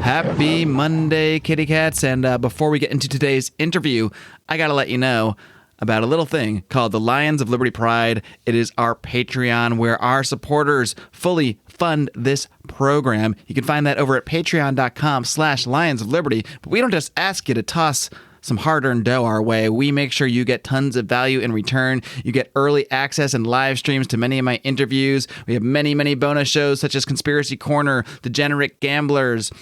Happy Monday, kitty cats. And before we get into today's interview, I got to let you know about a little thing called the Lions of Liberty Pride. It is our Patreon where our supporters fully fund this program. You can find that over at patreon.com/Lions of Liberty. But we don't just ask you to toss some hard-earned dough our way. We make sure you get tons of value in return. You get early access and live streams to many of my interviews. We have many, many bonus shows such as Conspiracy Corner, Degenerate Gamblers,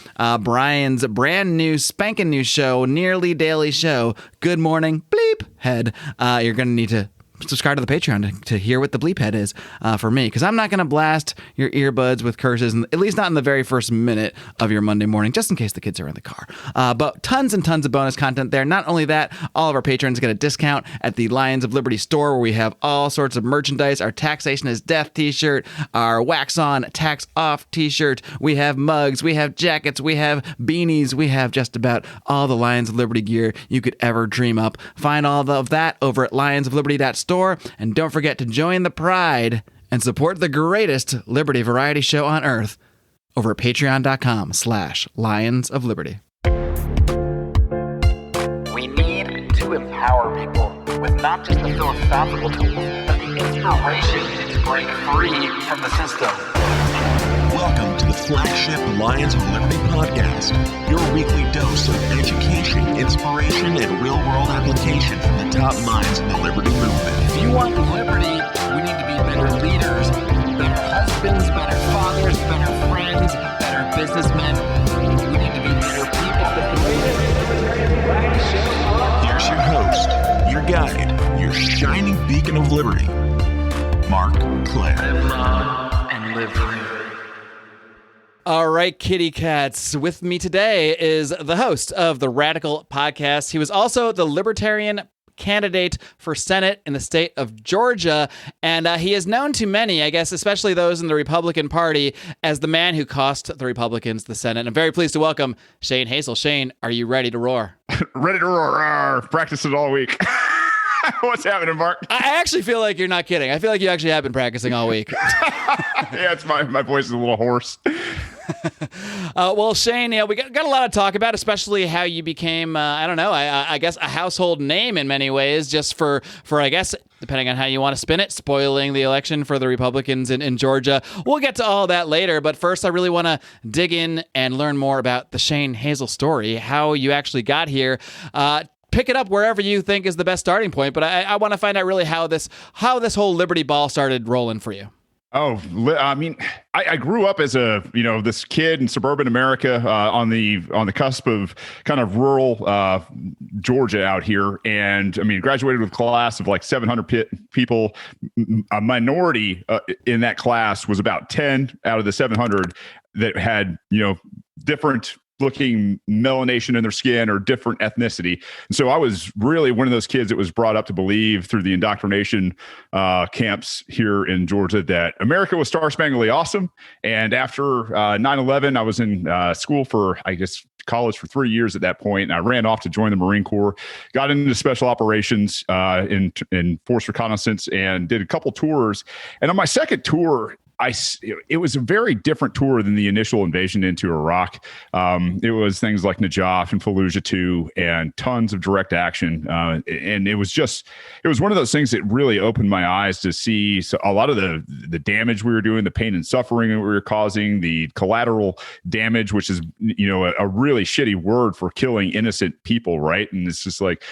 Brian's brand new, spanking new show, nearly daily show, Good Morning Bleep Head. You're going to need to subscribe to the Patreon to hear what the bleep head is for me, because I'm not going to blast your earbuds with curses, at least not in the very first minute of your Monday morning, just in case the kids are in the car. But tons and tons of bonus content there. Not only that, all of our patrons get a discount at the Lions of Liberty store, where we have all sorts of merchandise. Our Taxation is Death t-shirt, our Wax On, Tax Off t-shirt. We have mugs, we have jackets, we have beanies, we have just about all the Lions of Liberty gear you could ever dream up. Find all of that over at lionsofliberty.store. And don't forget to join the Pride and support the greatest Liberty variety show on earth over at patreon.com/Lions of Liberty. We need to empower people with not just the philosophical tools, but the inspiration to break free from the system. Welcome to the flagship Lions of Liberty podcast, your weekly dose of education, inspiration, and real-world application from the top minds in the liberty movement. If you want liberty, we need to be better leaders, better husbands, better fathers, better friends, better businessmen. We need to be better people. Here's your host, your guide, your shining beacon of liberty, Marc Claire. Live long and live free. All right, kitty cats. With me today is the host of the Radical podcast. He was also the Libertarian candidate for Senate in the state of Georgia, and he is known to many, I guess, especially those in the Republican Party, as the man who cost the Republicans the Senate. I'm very pleased to welcome Shane Hazel. Shane, are you ready to roar? Ready to roar. Practice it all week. What's happening, Mark? I actually feel like you're not kidding. I feel like you actually have been practicing all week. Yeah, it's my voice is a little hoarse. Well, Shane, we got a lot to talk about, especially how you became, I guess a household name in many ways, just for I guess, depending on how you want to spin it, spoiling the election for the Republicans in Georgia. We'll get to all that later, but first I really want to dig in and learn more about the Shane Hazel story, how you actually got here. Pick it up wherever you think is the best starting point, but I want to find out really how this whole Liberty ball started rolling for you. Oh, I mean, I grew up as this kid in suburban America on the cusp of kind of rural Georgia out here. And I mean, graduated with a class of like 700 people. A minority in that class was about 10 out of the 700 that had, different looking melanation in their skin or different ethnicity. And so I was really one of those kids that was brought up to believe through the indoctrination camps here in Georgia that America was star-spangled awesome. And after 9/11, I was in school for, I guess, college for 3 years at that point. And I ran off to join the Marine Corps, got into special operations in force reconnaissance, and did a couple tours. And on my second tour, it was a very different tour than the initial invasion into Iraq. It was things like Najaf and Fallujah 2 and tons of direct action. And it was one of those things that really opened my eyes to see a lot of the damage we were doing, the pain and suffering that we were causing, the collateral damage, which is, a really shitty word for killing innocent people. Right. And it's just like,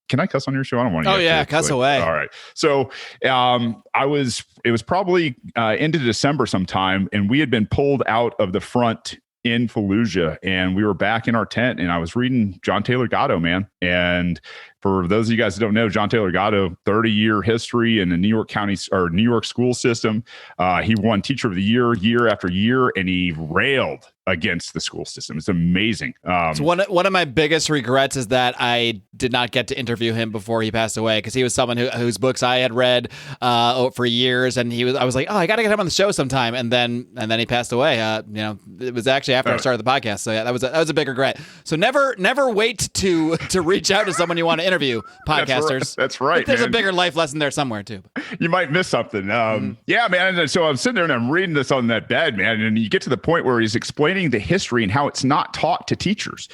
can I cuss on your show? I don't want to. Oh yeah, cuss away. All right. So it was probably into December sometime, and we had been pulled out of the front in Fallujah, and we were back in our tent, and I was reading John Taylor Gatto, man. And for those of you guys that don't know, John Taylor Gatto, 30-year history in the New York County or New York school system. He won Teacher of the year after year, and he railed against the school system. It's amazing. So one of my biggest regrets is that I did not get to interview him before he passed away, because he was someone whose books I had read for years, and I was like, I got to get him on the show sometime, and then he passed away. It was actually after I started the podcast, so yeah, that was a big regret. So never wait to reach out to someone you want to interview, podcasters. That's right. There's man. a bigger life lesson there somewhere too. You might miss something. Yeah, man. And so I'm sitting there and I'm reading this on that bed, man. And you get to the point where he's explaining the history and how it's not taught to teachers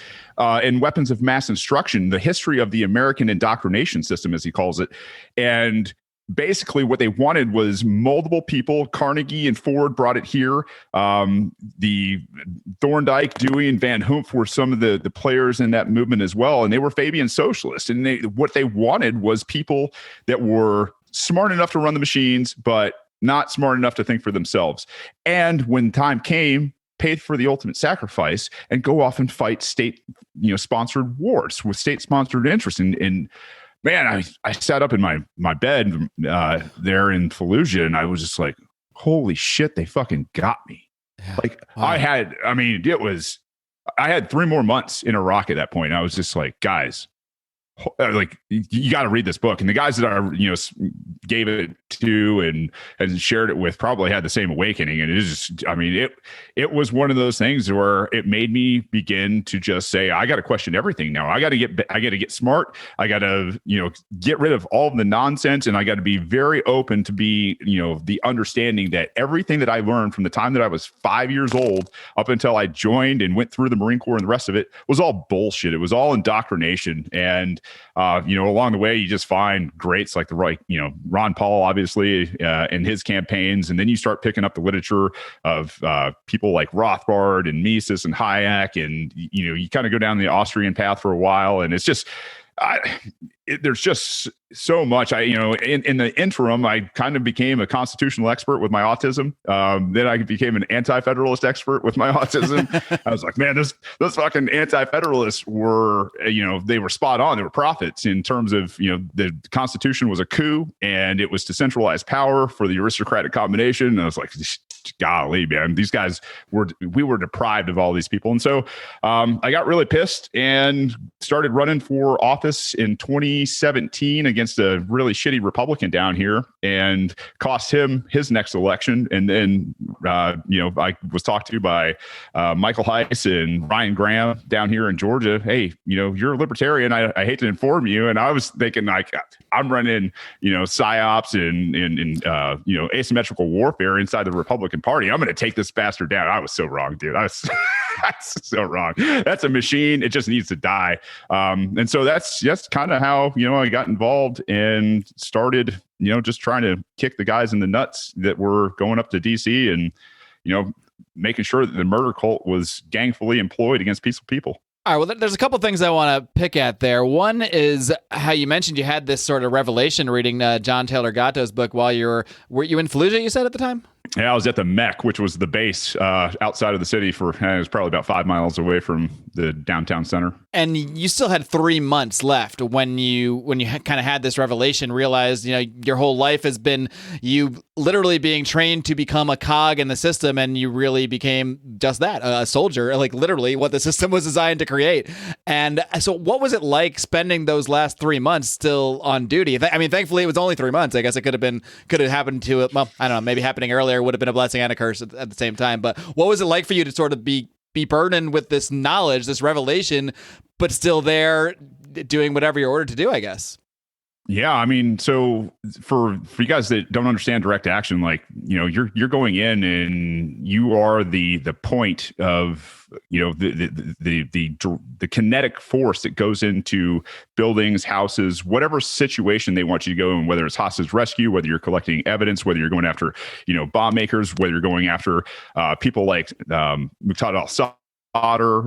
in weapons of mass instruction, the history of the American indoctrination system, as he calls it. And basically what they wanted was moldable people. Carnegie and Ford brought it here. The Thorndike, Dewey, and Van Hoomp were some of the players in that movement as well. And they were Fabian socialists. And what they wanted was people that were smart enough to run the machines, but not smart enough to think for themselves. And when time came, paid for the ultimate sacrifice and go off and fight state, sponsored wars with state-sponsored interests. And man, I sat up in my bed there in Fallujah, and I was just like, holy shit, they fucking got me. Yeah. Like wow. I had 3 more months in Iraq at that point. I was just like, guys, like you got to read this book. And the guys that I gave it to and shared it with probably had the same awakening. And it is just, it was one of those things where it made me begin to just say, I got to question everything now. I got to get smart. I got to get rid of all of the nonsense, and I got to be very open to be the understanding that everything that I learned from the time that I was 5 years old up until I joined and went through the Marine Corps and the rest of it was all bullshit. It was all indoctrination. And along the way, you just find greats like Ron Paul, obviously, in his campaigns. And then you start picking up the literature of people like Rothbard and Mises and Hayek. And, you kind of go down the Austrian path for a while. And it's just, there's just so much. In the interim, I kind of became a constitutional expert with my autism. Then I became an anti-federalist expert with my autism. I was like, man, those fucking anti-federalists were, they were spot on. They were prophets in terms of, the Constitution was a coup and it was to centralize power for the aristocratic combination. And I was like, golly, man, these guys we were deprived of all these people. And so I got really pissed and started running for office in 2017 against a really shitty Republican down here, and cost him his next election. And then, I was talked to by Michael Heiss and Ryan Graham down here in Georgia. Hey, you're a libertarian. I hate to inform you. And I was thinking, like, I'm running, psyops and asymmetrical warfare inside the Republican Party. I'm going to take this bastard down. I was so wrong, dude. That's so wrong. That's a machine. It just needs to die. And so that's kind of how, I got involved and started, just trying to kick the guys in the nuts that were going up to DC and, making sure that the murder cult was gangfully employed against peaceful people. All right, well, there's a couple things I want to pick at there. One is how you mentioned you had this sort of revelation reading John Taylor Gatto's book while were you in Fallujah, you said at the time? Yeah, I was at the MEC, which was the base outside of the city it was probably about 5 miles away from the downtown center. And you still had 3 months left when you kind of had this revelation, realized, your whole life has been you literally being trained to become a cog in the system, and you really became just that, a soldier, like literally what the system was designed to create. And so what was it like spending those last 3 months still on duty? Thankfully it was only 3 months. I guess it could have happened to, well, I don't know, maybe happening earlier would have been a blessing and a curse at the same time. But what was it like for you to sort of be burdened with this knowledge, this revelation, but still there doing whatever you're ordered to do, I guess? Yeah, so for you guys that don't understand direct action, like, you're going in and you are the point of, the kinetic force that goes into buildings, houses, whatever situation they want you to go in, whether it's hostage rescue, whether you're collecting evidence, whether you're going after, bomb makers, whether you're going after people like Muqtada al-Sadr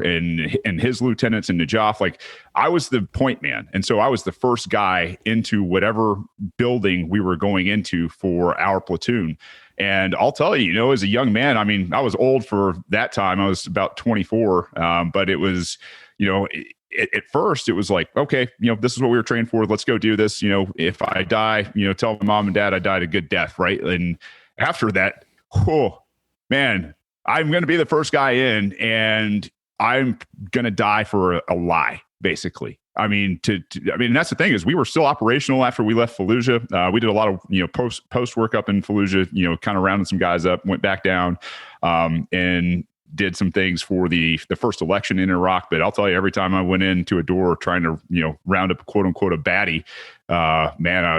and his lieutenants in Najaf. Like, I was the point man. And so I was the first guy into whatever building we were going into for our platoon. And I'll tell you, as a young man, I was old for that time. I was about 24. But it was, at first it was like, okay, this is what we were trained for. Let's go do this. If I die, tell my mom and dad I died a good death. Right. And after that, oh man, I'm going to be the first guy in, and I'm going to die for a lie, basically. That's the thing, is we were still operational after we left Fallujah. We did a lot of, post work up in Fallujah, kind of rounding some guys up, went back down. And did some things for the first election in Iraq. But I'll tell you, every time I went into a door trying to, round up quote unquote a baddie, man, I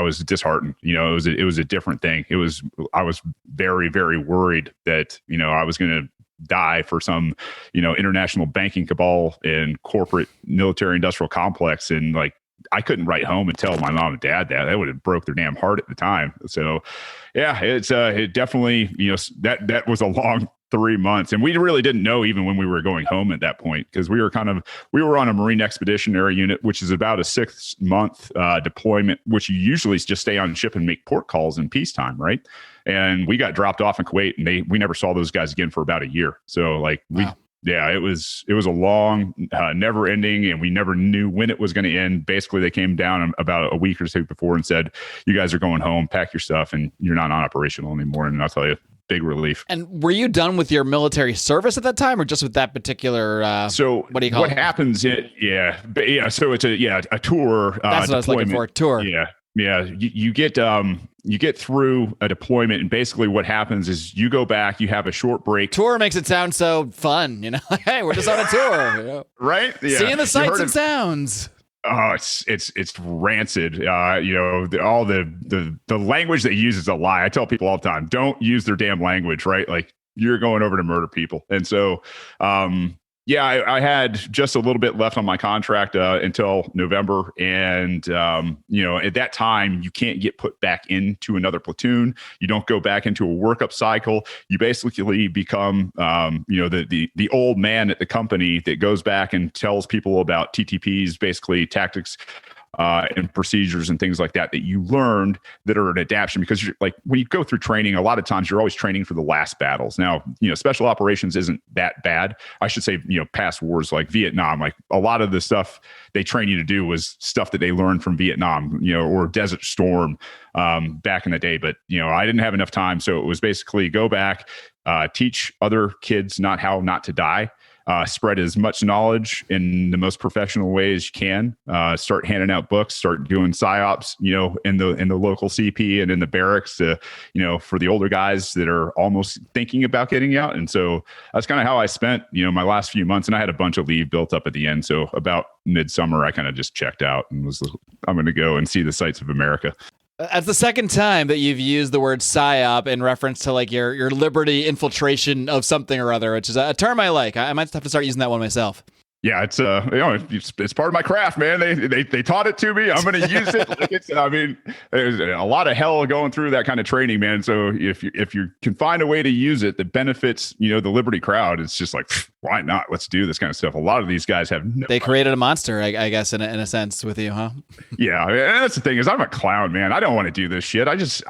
was disheartened. It was a different thing. I was very, very worried that, I was going to die for some, international banking cabal and corporate military industrial complex. And like, I couldn't write home and tell my mom and dad that would have broke their damn heart at the time. So yeah, it definitely, that was a long 3 months. And we really didn't know even when we were going home at that point, because we were on a Marine Expeditionary Unit, which is about a 6-month deployment, which you usually just stay on ship and make port calls in peacetime. Right. And we got dropped off in Kuwait, and we never saw those guys again for about a year. So like wow. Yeah, it was a long, never ending, and we never knew when it was going to end. Basically, they came down about a week or so before and said, "You guys are going home, pack your stuff, and you're not operational anymore." And I'll tell you, big relief. And were you done with your military service at that time, or just with that particular? So what do you call it? What happens? So it's a tour. That's what I was looking for. Tour. Yeah. You get through a deployment, and basically what happens is you go back, you have a short break. Tour makes it sound so fun, like, hey, we're just on a tour, right? Yeah. Seeing the sights and sounds. Oh, it's rancid. All the language they use is a lie. I tell people all the time, don't use their damn language, right? Like, you're going over to murder people. And so, I had just a little bit left on my contract until November. And, at that time, you can't get put back into another platoon. You don't go back into a workup cycle. You basically become, the old man at the company that goes back and tells people about TTPs, basically tactics and procedures and things like that you learned that are an adaptation, because you're like, when you go through training, a lot of times you're always training for the last battles. Now, special operations isn't that bad. I should say, past wars like Vietnam, like a lot of the stuff they train you to do was stuff that they learned from Vietnam, or Desert Storm back in the day. But, I didn't have enough time. So it was basically go back, teach other kids how not to die. Spread as much knowledge in the most professional way as you can. Start handing out books. Start doing psyops. In the local CP and in the barracks. For the older guys that are almost thinking about getting out. And so that's kind of how I spent my last few months. And I had a bunch of leave built up at the end. So about midsummer, I kind of just checked out and was, I'm going to go and see the sights of America. That's the second time that you've used the word psyop in reference to like your liberty infiltration of something or other, which is a term I like. I might have to start using that one myself. Yeah, it's it's part of my craft, man. They taught it to me. I'm going to use it. There's a lot of hell going through that kind of training, man. So if you can find a way to use it that benefits, the Liberty crowd, it's just like, why not? Let's do this kind of stuff. A lot of these guys have they created a monster, I guess, in a sense with you, huh? Yeah, and that's the thing is I'm a clown, man. I don't want to do this shit. I'm just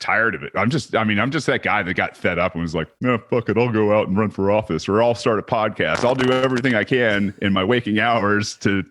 tired of it. I'm just that guy that got fed up and was like, no, fuck it, I'll go out and run for office, or I'll start a podcast. I'll do everything I can in my waking hours to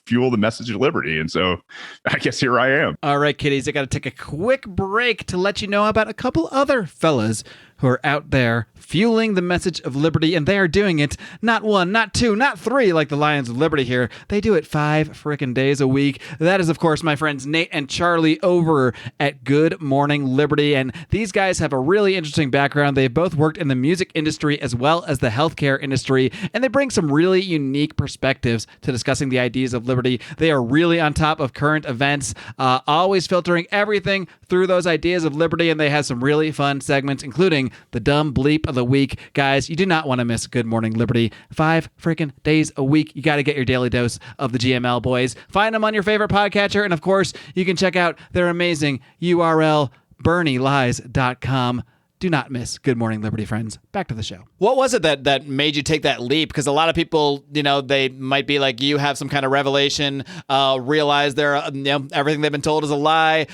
fuel the message of liberty. And so I guess here I am. All right, kiddies, I got to take a quick break to let you know about a couple other fellas who are out there fueling the message of liberty, and they are doing it not 1, not 2, not 3 like the Lions of Liberty here. They do it 5 frickin' days a week. That is, of course, my friends Nate and Charlie over at Good Morning Liberty, and these guys have a really interesting background. They've both worked in the music industry as well as the healthcare industry, and they bring some really unique perspectives to discussing the ideas of liberty. They are really on top of current events, always filtering everything through those ideas of liberty, and they have some really fun segments, including the dumb bleep of the week. Guys, you do not want to miss Good Morning Liberty 5 freaking days a week. You got to get your daily dose of the GML boys. Find them on your favorite podcatcher, and of course, you can check out their amazing URL, BernieLies.com. Do not miss Good Morning Liberty, friends. Back to the show. What was it that made you take that leap? Because a lot of people, they might be like you, have some kind of revelation, realize everything they've been told is a lie,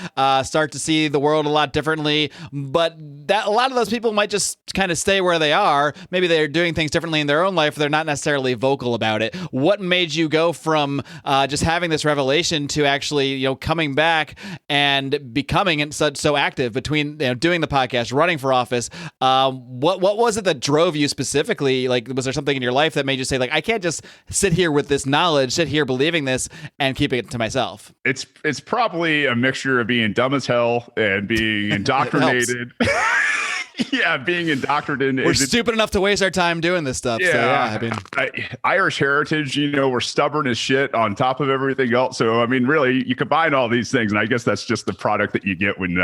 start to see the world a lot differently. But a lot of those people might just kind of stay where they are. Maybe they're doing things differently in their own life. They're not necessarily vocal about it. What made you go from just having this revelation to actually, coming back and becoming so active between doing the podcast, running for office? What was it that drove you specifically? Like, was there something in your life that made you say, like, I can't just sit here with this knowledge, sit here believing this and keeping it to myself? It's probably a mixture of being dumb as hell and being indoctrinated. Yeah, being indoctrinated. We're stupid enough to waste our time doing this stuff. Yeah, so, yeah, I mean, Irish heritage, we're stubborn as shit on top of everything else. So, I mean, really, you combine all these things, and I guess that's just the product that you get when,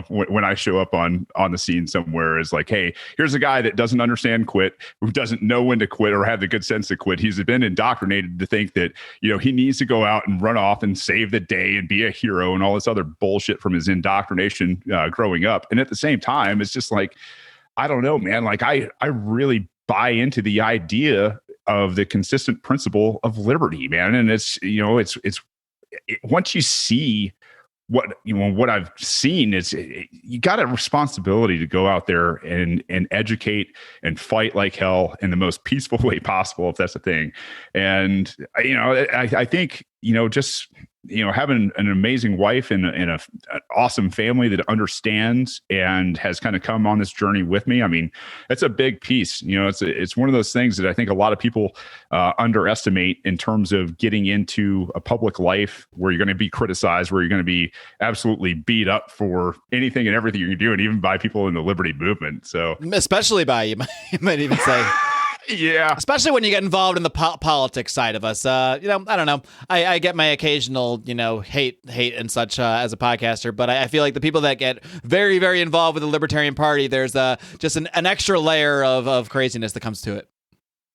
when I show up on the scene somewhere. Is like, hey, here's a guy that doesn't understand quit, who doesn't know when to quit or have the good sense to quit. He's been indoctrinated to think that, he needs to go out and run off and save the day and be a hero and all this other bullshit from his indoctrination growing up. And at the same time, it's just like, I don't know, man. Like I really buy into the idea of the consistent principle of liberty, man. And it's once you see what I've seen, you got a responsibility to go out there and educate and fight like hell in the most peaceful way possible, if that's a thing. And I think just having an amazing wife and an awesome family that understands and has kind of come on this journey with me. I mean, it's a big piece. It's one of those things that I think a lot of people underestimate in terms of getting into a public life where you're going to be criticized, where you're going to be absolutely beat up for anything and everything you're doing, even by people in the liberty movement. So, especially by you might even say. Yeah. Especially when you get involved in the politics side of us. I don't know. I get my occasional, hate and such as a podcaster, but I feel like the people that get very, very involved with the Libertarian Party, there's just an extra layer of craziness that comes to it.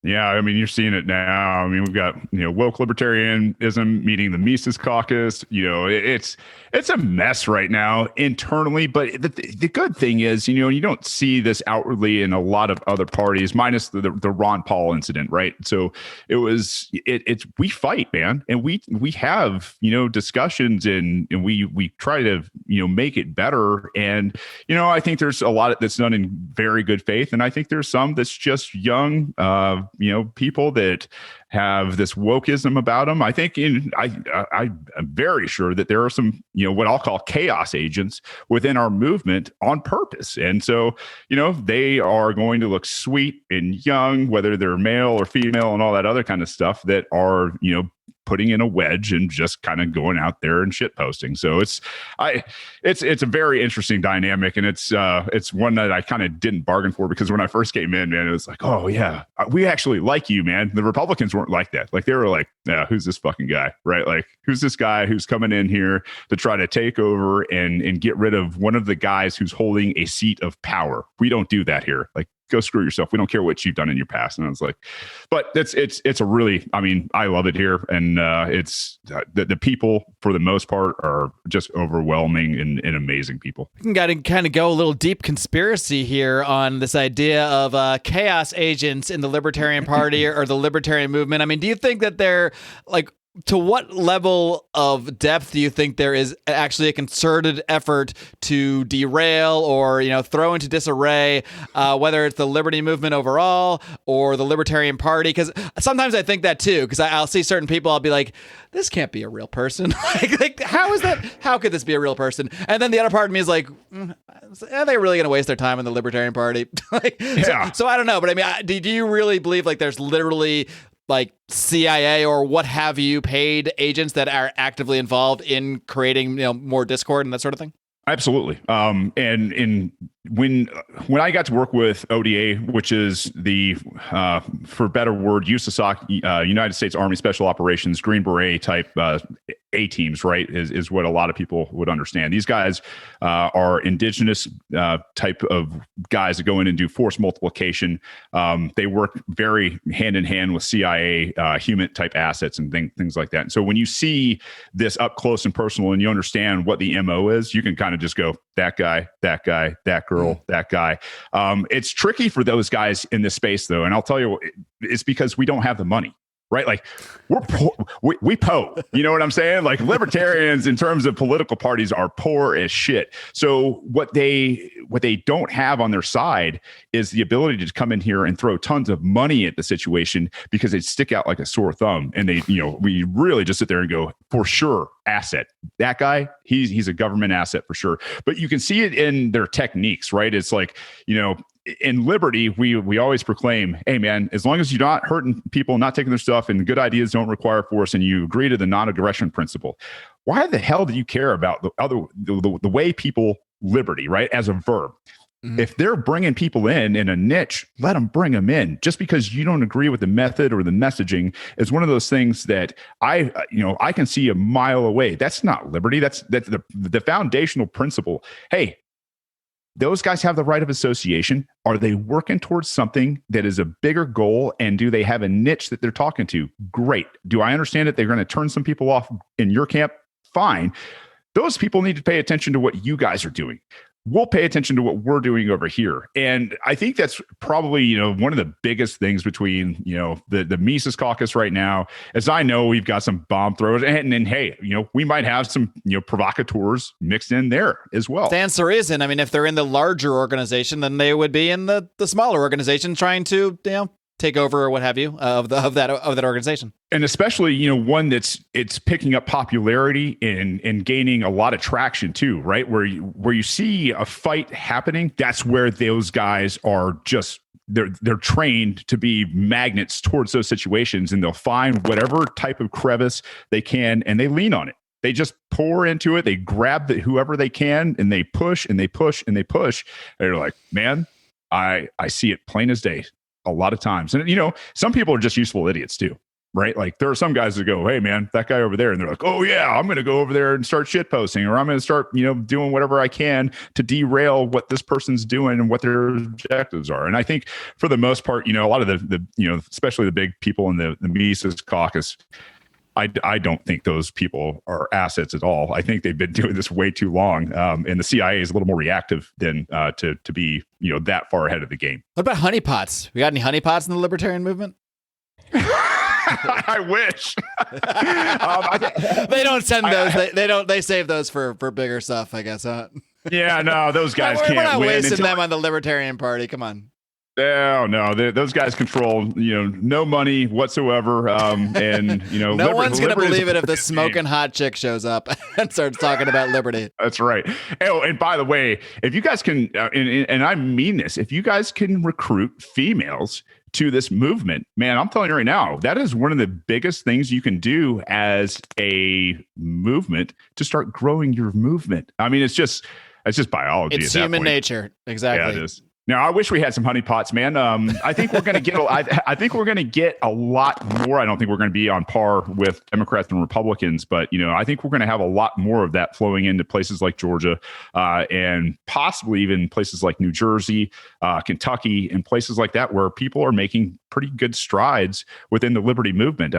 Yeah, I mean, you're seeing it now. I mean, we've got, woke libertarianism meeting the Mises Caucus. It's a mess right now internally. But the good thing is, you don't see this outwardly in a lot of other parties, minus the Ron Paul incident, right? So it's we fight, man, and we have discussions and we try to make it better. And I think there's a lot that's done in very good faith, and I think there's some that's just young. People that have this wokeism about them. I think I'm very sure that there are some, what I'll call chaos agents within our movement on purpose. And so, they are going to look sweet and young, whether they're male or female and all that other kind of stuff, that are, putting in a wedge and just kind of going out there and shit posting. So it's a very interesting dynamic, and it's one that I kind of didn't bargain for, because when I first came in, man, it was like, oh yeah, we actually like you, man. The Republicans weren't like that. Like they were like, yeah, who's this fucking guy, right? Like who's this guy who's coming in here to try to take over and get rid of one of the guys who's holding a seat of power? We don't do that here. Like, go screw yourself. We don't care what you've done in your past. And I was like, but it's a really, I mean, I love it here. And it's the people for the most part are just overwhelming and amazing people. We can kind of go a little deep conspiracy here on this idea of chaos agents in the Libertarian Party or the Libertarian movement. I mean, do you think that they're like, to what level of depth do you think there is actually a concerted effort to derail or, throw into disarray, whether it's the liberty movement overall or the Libertarian Party? Because sometimes I think that too, because I'll see certain people, I'll be like, this can't be a real person. like, how is that? How could this be a real person? And then the other part of me is like, are they really going to waste their time in the Libertarian Party? Yeah. So I don't know. But I mean, do you really believe like there's literally like CIA or what have you paid agents that are actively involved in creating, more discord and that sort of thing? Absolutely. And when I got to work with ODA, which is the, for better word, USASOC, United States Army Special Operations, Green Beret type A teams, right, is what a lot of people would understand. These guys are indigenous type of guys that go in and do force multiplication. They work very hand in hand with CIA human type assets and things like that. And so when you see this up close and personal and you understand what the MO is, you can kind of just go, that guy, that girl, that guy. It's tricky for those guys in this space, though. And I'll tell you, it's because we don't have the money. Right? Like we're poor, we po, you know what I'm saying? Like libertarians in terms of political parties are poor as shit. So what they don't have on their side is the ability to come in here and throw tons of money at the situation, because they stick out like a sore thumb. And they, we really just sit there and go, for sure, asset. That guy, he's a government asset for sure. But you can see it in their techniques, right? It's like, in liberty, we always proclaim, hey man, as long as you're not hurting people, not taking their stuff, and good ideas don't require force, and you agree to the non-aggression principle, why the hell do you care about the way people liberty, right, as a verb? If they're bringing people in a niche, let them bring them in. Just because you don't agree with the method or the messaging is one of those things that I can see a mile away. That's not liberty. That's the foundational principle. Hey, those guys have the right of association. Are they working towards something that is a bigger goal? And do they have a niche that they're talking to? Great. Do I understand that they're going to turn some people off in your camp? Fine. Those people need to pay attention to what you guys are doing. We'll pay attention to what we're doing over here. And I think that's probably, one of the biggest things between, the Mises caucus right now. As I know, we've got some bomb throwers and hey, we might have some, provocateurs mixed in there as well. Stands to reason. I mean, if they're in the larger organization, then they would be in the smaller organization trying to, take over or what have you of that organization. And especially, one it's picking up popularity and gaining a lot of traction too, right? Where you see a fight happening, that's where those guys are just they're trained to be magnets towards those situations, and they'll find whatever type of crevice they can and they lean on it. They just pour into it. They grab whoever they can and they push and they push and they push. And they're like, man, I see it plain as day. A lot of times. And, some people are just useful idiots too, right? Like there are some guys that go, hey man, that guy over there. And they're like, oh yeah, I'm going to go over there and start shit posting, or I'm going to start, doing whatever I can to derail what this person's doing and what their objectives are. And I think for the most part, a lot of the especially the big people in the Mises caucus, I don't think those people are assets at all. I think they've been doing this way too long. And the CIA is a little more reactive than to be, that far ahead of the game. What about honeypots? We got any honeypots in the libertarian movement? I wish. They don't send those. They save those for bigger stuff, I guess. Huh? Yeah, no, those guys can't We're not win wasting them on the Libertarian Party. Come on. No, those guys control, no money whatsoever. And, no one's going to believe it if the smoking hot chick shows up and starts talking about liberty. That's right. Oh, and by the way, if you guys can, and I mean this, if you guys can recruit females to this movement, man, I'm telling you right now, that is one of the biggest things you can do as a movement to start growing your movement. I mean, it's just biology. It's human nature. Exactly. Yeah, it is. Now, I wish we had some honeypots, man. I think we're going to get. I think we're going to get a lot more. I don't think we're going to be on par with Democrats and Republicans, but I think we're going to have a lot more of that flowing into places like Georgia, and possibly even places like New Jersey, Kentucky, and places like that where people are making pretty good strides within the liberty movement.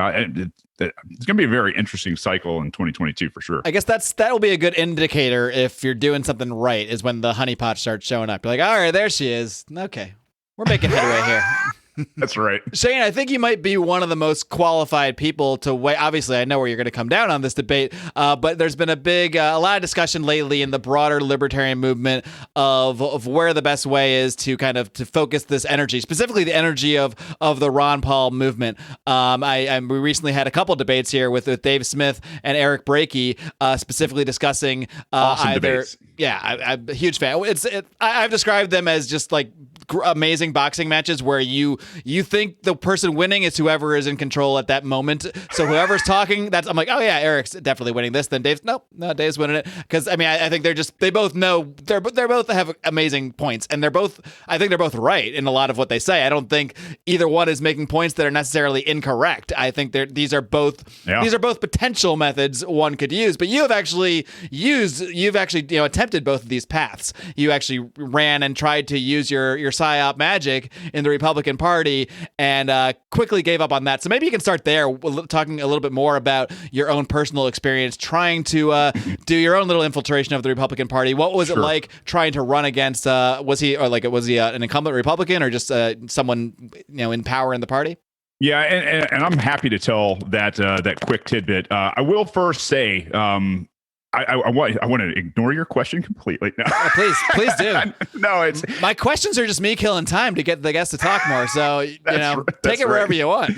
It's going to be a very interesting cycle in 2022 for sure. I guess that will be a good indicator if you're doing something right, is when the honeypot starts showing up. You're like, all right, there she is. Okay, we're making headway here. That's right. Shane, I think you might be one of the most qualified people to weigh. Obviously, I know where you're going to come down on this debate, but there's been a lot of discussion lately in the broader libertarian movement of where the best way is to kind of to focus this energy, specifically the energy of the Ron Paul movement. We recently had a couple debates here with Dave Smith and Eric Brakey, specifically discussing awesome debates. Yeah, I'm a huge fan. I've described them as just like amazing boxing matches where you think the person winning is whoever is in control at that moment. So whoever's talking, I'm like, oh yeah, Eric's definitely winning this. Then Dave's no, Dave's winning it. Because I mean, I think they both know they're both have amazing points, and I think they're both right in a lot of what they say. I don't think either one is making points that are necessarily incorrect. I think these are both potential methods one could use. But you've actually attempted both of these paths. You actually ran and tried to use your psyop magic in the Republican Party and quickly gave up on that. So maybe you can start there, talking a little bit more about your own personal experience trying to do your own little infiltration of the Republican Party. What was it like trying to run against? Was he an incumbent Republican or just someone in power in the party? Yeah, and I'm happy to tell that quick tidbit. I will first say. I want to ignore your question completely. No. Please do. No, it's my questions are just me killing time to get the guests to talk more. So take it wherever you want.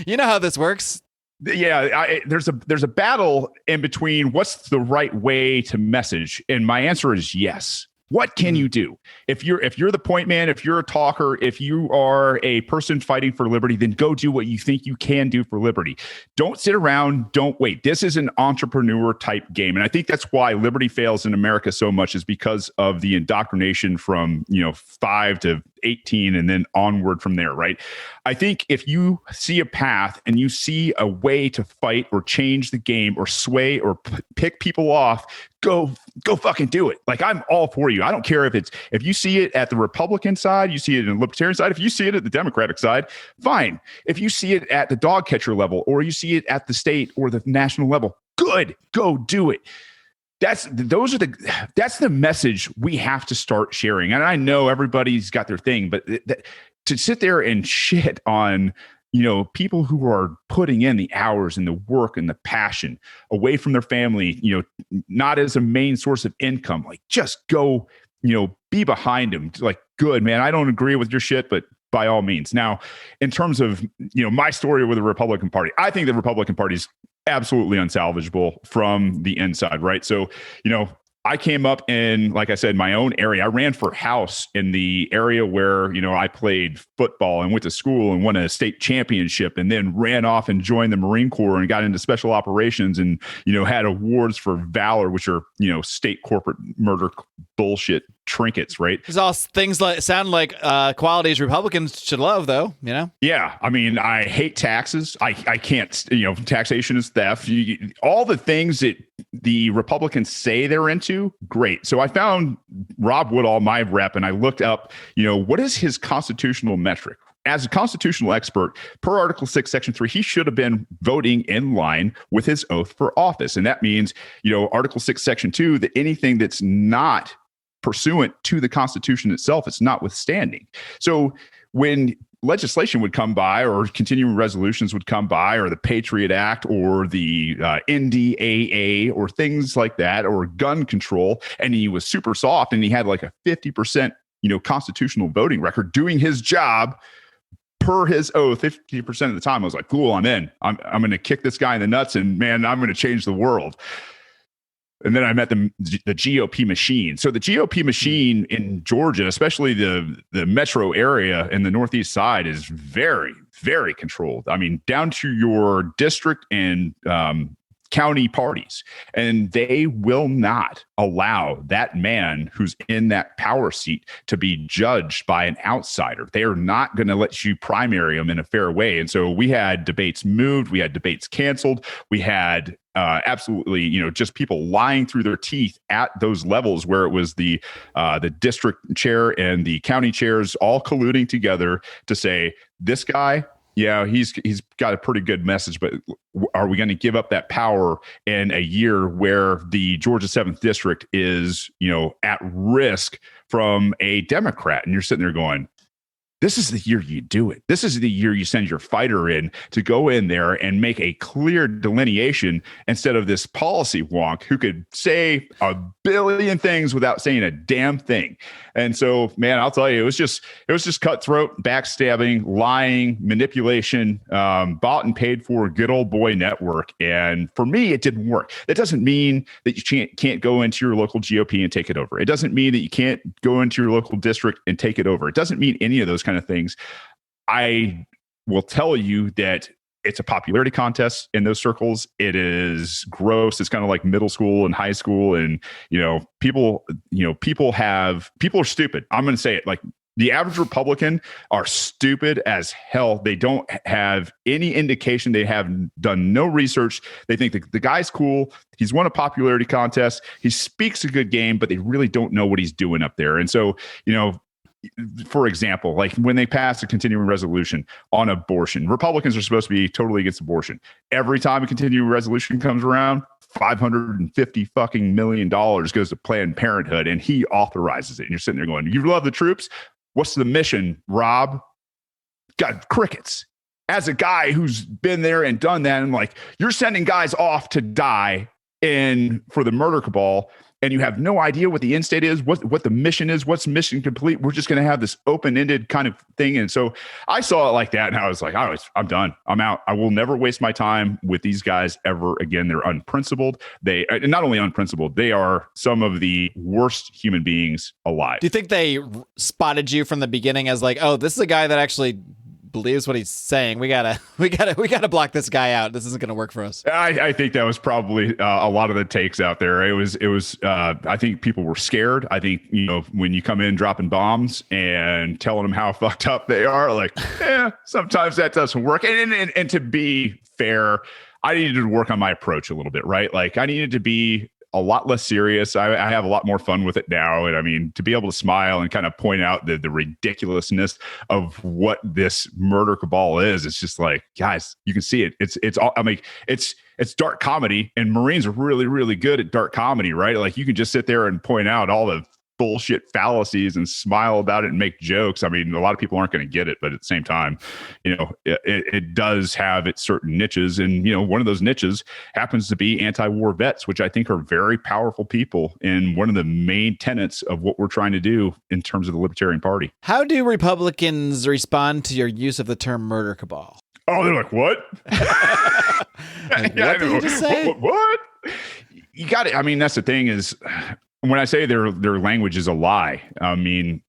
You know how this works. Yeah, there's a battle in between what's the right way to message, and my answer is yes. What can you do? If you're the point man, if you're a talker, if you are a person fighting for liberty, then go do what you think you can do for liberty. Don't sit around. Don't wait. This is an entrepreneur type game. And I think that's why liberty fails in America so much, is because of the indoctrination from, 5 to 18 and then onward from there, right? I think if you see a path and you see a way to fight or change the game or sway or pick people off, go fucking do it. Like, I'm all for you. I don't care if you see it at the Republican side, you see it in the Libertarian side, if you see it at the Democratic side, fine. If you see it at the dog catcher level, or you see it at the state or the national level, good, go do it. That's the message we have to start sharing. And I know everybody's got their thing, but to sit there and shit on, people who are putting in the hours and the work and the passion away from their family, not as a main source of income, like, just go, be behind them. Like, good, man. I don't agree with your shit, but by all means. Now, in terms of, my story with the Republican Party, I think the Republican Party is absolutely unsalvageable from the inside, right? So, I came up in, like I said, my own area. I ran for House in the area where, I played football and went to school and won a state championship, and then ran off and joined the Marine Corps and got into special operations and, had awards for valor, which are, state corporate murder bullshit trinkets, right? These all things sound like qualities Republicans should love, though, Yeah. I mean, I hate taxes. I can't, taxation is theft. All the things that the Republicans say they're into, great. So I found Rob Woodall, my rep, and I looked up, what is his constitutional metric? As a constitutional expert, per Article 6, Section 3, he should have been voting in line with his oath for office. And that means, Article 6, Section 2, that anything that's not pursuant to the Constitution itself, it's notwithstanding. So when legislation would come by, or continuing resolutions would come by, or the Patriot Act, or the NDAA, or things like that, or gun control, and he was super soft and he had like a 50%, constitutional voting record, doing his job per his oath 50% of the time, I was like, cool, I'm in. I'm going to kick this guy in the nuts, and man, I'm going to change the world. And then I met the GOP machine. So the GOP machine in Georgia, especially the metro area and the Northeast side, is very, very controlled. I mean, down to your district and county parties. And they will not allow that man who's in that power seat to be judged by an outsider. They are not going to let you primary him in a fair way. And so we had debates moved. We had debates canceled. We had absolutely, just people lying through their teeth at those levels where it was the district chair and the county chairs all colluding together to say, this guy, yeah, he's got a pretty good message, but are we going to give up that power in a year where the Georgia 7th District is, at risk from a Democrat? And you're sitting there going, this is the year you do it. This is the year you send your fighter in to go in there and make a clear delineation instead of this policy wonk who could say a billion things without saying a damn thing. And so, man, I'll tell you, it was just cutthroat, backstabbing, lying, manipulation, bought and paid for, good old boy network. And for me, it didn't work. That doesn't mean that you can't go into your local GOP and take it over. It doesn't mean that you can't go into your local district and take it over. It doesn't mean any of those kind of things. I will tell you that it's a popularity contest in those circles. It is gross. It's kind of like middle school and high school. And, people are stupid. I'm going to say it, like, the average Republican are stupid as hell. They don't have any indication. They have done no research. They think the guy's cool. He's won a popularity contest. He speaks a good game, but they really don't know what he's doing up there. And so, for example, like when they passed a continuing resolution on abortion, Republicans are supposed to be totally against abortion. Every time a continuing resolution comes around, $550 fucking million goes to Planned Parenthood, and he authorizes it. And you're sitting there going, you love the troops? What's the mission, Rob? Got crickets. As a guy who's been there and done that, and like, you're sending guys off to die for the murder cabal, and you have no idea what the end state is, what the mission is, what's mission complete. We're just going to have this open-ended kind of thing. And so I saw it like that, and I was like, I'm done. I'm out. I will never waste my time with these guys ever again. They're unprincipled. They not only unprincipled, they are some of the worst human beings alive. Do you think they spotted you from the beginning as like, oh, this is a guy that actually believes what he's saying? We gotta block this guy out. This isn't gonna work for us. I think that was probably a lot of the takes out there. It was I think people were scared. I think, when you come in dropping bombs and telling them how fucked up they are, like, sometimes that doesn't work. And to be fair, I needed to work on my approach a little bit, right? Like, I needed to be a lot less serious. I have a lot more fun with it now. And I mean, to be able to smile and kind of point out the ridiculousness of what this murder cabal is, it's just like, guys, you can see it. It's all, I mean, it's dark comedy, and Marines are really, really good at dark comedy, right? Like, you can just sit there and point out all the bullshit fallacies and smile about it and make jokes. I mean, a lot of people aren't going to get it, but at the same time, it does have its certain niches. And, one of those niches happens to be anti-war vets, which I think are very powerful people and one of the main tenets of what we're trying to do in terms of the Libertarian Party. How do Republicans respond to your use of the term murder cabal? Oh, they're like, what? What did you just say? What? You got it. I mean, that's the thing is, when I say their language is a lie, I mean,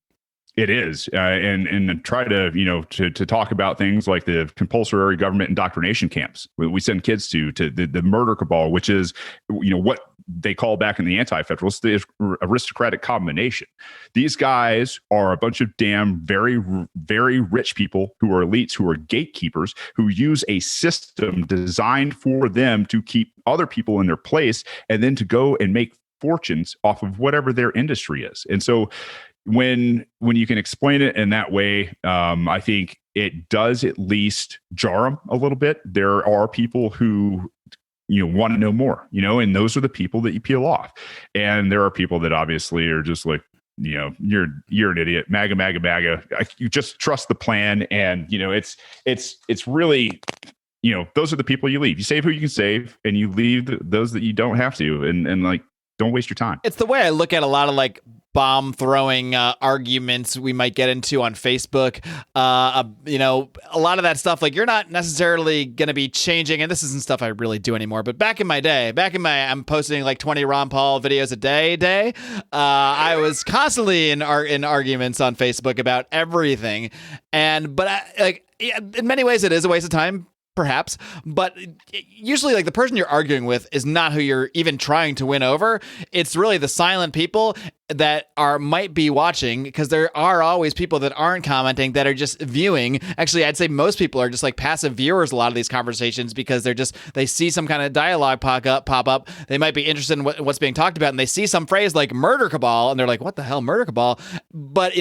it is. And try to, to talk about things like the compulsory government indoctrination camps we send kids to the murder cabal, which is, what they call back in the anti-federalists, the aristocratic combination. These guys are a bunch of damn very, very rich people who are elites, who are gatekeepers, who use a system designed for them to keep other people in their place and then to go and make fortunes off of whatever their industry is. And so when you can explain it in that way, I think it does at least jar them a little bit. There are people who want to know more, and those are the people that you peel off. And there are people that obviously are just like, you're an idiot, MAGA. You just trust the plan. And, it's really, those are the people you leave. You save who you can save, and you leave those that you don't have to. And like, don't waste your time. It's the way I look at a lot of like bomb throwing arguments we might get into on Facebook. A lot of that stuff, like, you're not necessarily going to be changing. And this isn't stuff I really do anymore. But back in my day, I'm posting like 20 Ron Paul videos a day. I was constantly in arguments on Facebook about everything. But in many ways, it is a waste of time, perhaps, but usually like the person you're arguing with is not who you're even trying to win over. It's really the silent people that might be watching, because there are always people that aren't commenting, that are just viewing. Actually, I'd say most people are just like passive viewers a lot of these conversations, because they see some kind of dialogue pop up. They might be interested in what's being talked about, and they see some phrase like murder cabal, and they're like, what the hell, murder cabal? But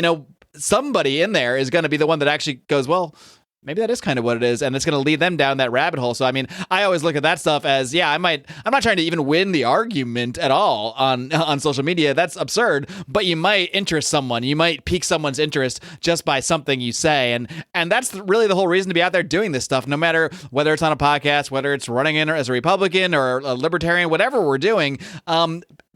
somebody in there is going to be the one that actually goes, well, maybe that is kind of what it is, and it's going to lead them down that rabbit hole. So, I mean, I always look at that stuff as, I'm not trying to even win the argument at all on social media. That's absurd, but you might interest someone. You might pique someone's interest just by something you say, and that's really the whole reason to be out there doing this stuff, no matter whether it's on a podcast, whether it's running in as a Republican or a Libertarian, whatever we're doing.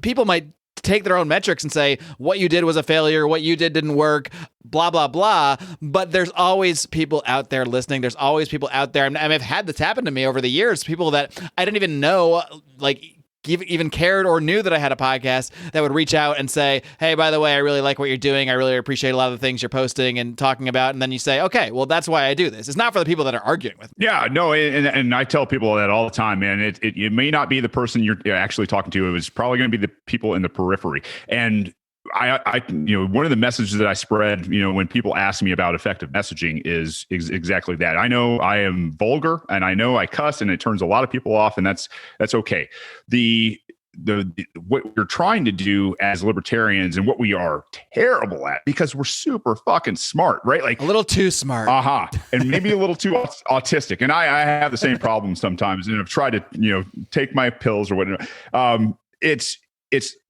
People might take their own metrics and say what you did was a failure, what you did didn't work, blah, blah, blah. But there's always people out there listening. There's always people out there. And I've had this happen to me over the years, people that I didn't even know, like, even cared or knew that I had a podcast, that would reach out and say, hey, by the way, I really like what you're doing. I really appreciate a lot of the things you're posting and talking about. And then you say, okay, well, that's why I do this. It's not for the people that are arguing with me. Yeah, no. And I tell people that all the time, man. It may not be the person you're actually talking to. It was probably going to be the people in the periphery. And I one of the messages that I spread, when people ask me about effective messaging is exactly that. I know I am vulgar, and I know I cuss, and it turns a lot of people off, and that's okay. What we're trying to do as libertarians, and what we are terrible at, because we're super fucking smart, right? Like a little too smart. And maybe a little too autistic. And I have the same problem sometimes, and I've tried to, take my pills or whatever.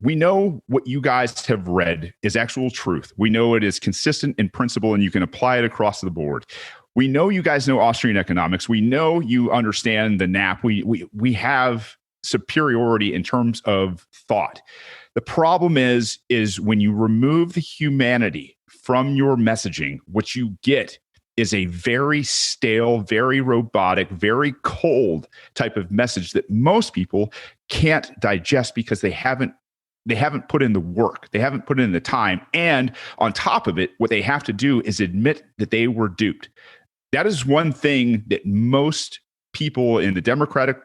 We know what you guys have read is actual truth. We know it is consistent in principle, and you can apply it across the board. We know you guys know Austrian economics. We know you understand the NAP. We have superiority in terms of thought. The problem is when you remove the humanity from your messaging, what you get is a very stale, very robotic, very cold type of message that most people can't digest because they haven't put in the work. They haven't put in the time. And on top of it, what they have to do is admit that they were duped. That is one thing that most people in the Democratic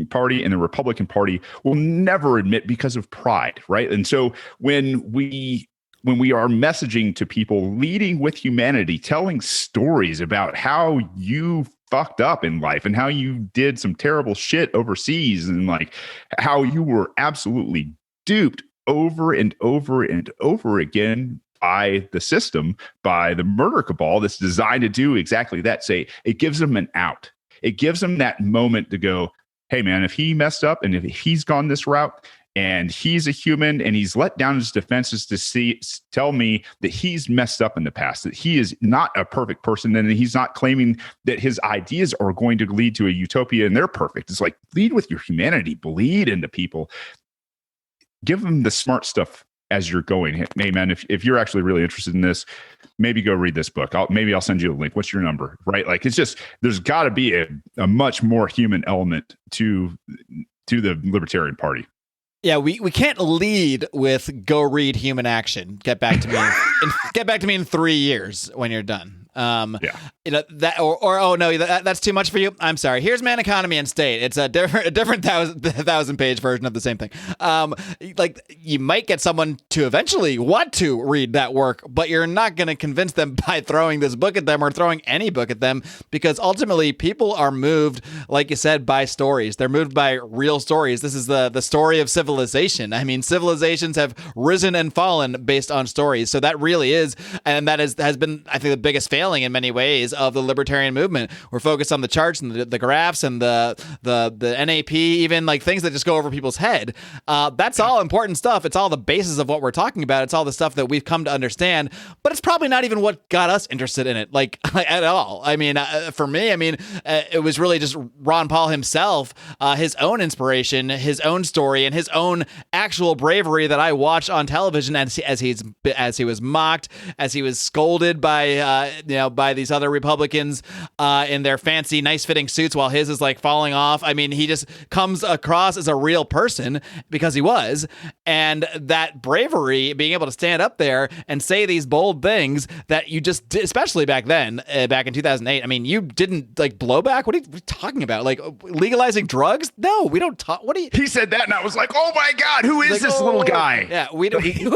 Party and the Republican Party will never admit because of pride, right? And so when we are messaging to people, leading with humanity, telling stories about how you fucked up in life and how you did some terrible shit overseas and like how you were absolutely duped over and over and over again by the system, by the murder cabal that's designed to do exactly that. Say, it gives them an out. It gives them that moment to go, hey man, if he messed up and if he's gone this route and he's a human and he's let down his defenses to tell me that he's messed up in the past, that he is not a perfect person, and he's not claiming that his ideas are going to lead to a utopia and they're perfect. It's like, lead with your humanity, bleed into people, give them the smart stuff as you're going. Hey man, if you're actually really interested in this, maybe go read this book. Maybe I'll send you a link. What's your number? Right? Like, it's just, there's got to be a much more human element to the Libertarian Party. Yeah, we can't lead with go read Human Action. Get back to me in 3 years when you're done. You know that, or oh no, that's too much for you. I'm sorry. Here's Man, Economy, and State. It's a different thousand page version of the same thing. Like, you might get someone to eventually want to read that work, but you're not going to convince them by throwing this book at them or throwing any book at them, because ultimately people are moved, like you said, by stories. They're moved by real stories. This is the story of civilization. I mean, civilizations have risen and fallen based on stories. So that really is, and that has been, I think, the biggest failing in many ways of the libertarian movement. We're focused on the charts and the graphs and the NAP, even like things that just go over people's head. That's all important stuff. It's all the basis of what we're talking about. It's all the stuff that we've come to understand, but it's probably not even what got us interested in it, like at all. I mean, for me, it was really just Ron Paul himself, his own inspiration, his own story, and his own actual bravery that I watched on television as he was mocked, as he was scolded by by these other Republicans in their fancy, nice-fitting suits while his is like falling off. I mean, he just comes across as a real person because he was. And that bravery, being able to stand up there and say these bold things that you just did, especially back then, back in 2008. I mean, you didn't like blow back. What are you talking about? Like legalizing drugs? No, we don't talk. What do you? He said that, and I was like, oh my God, who is this little guy? Yeah, we don't. Who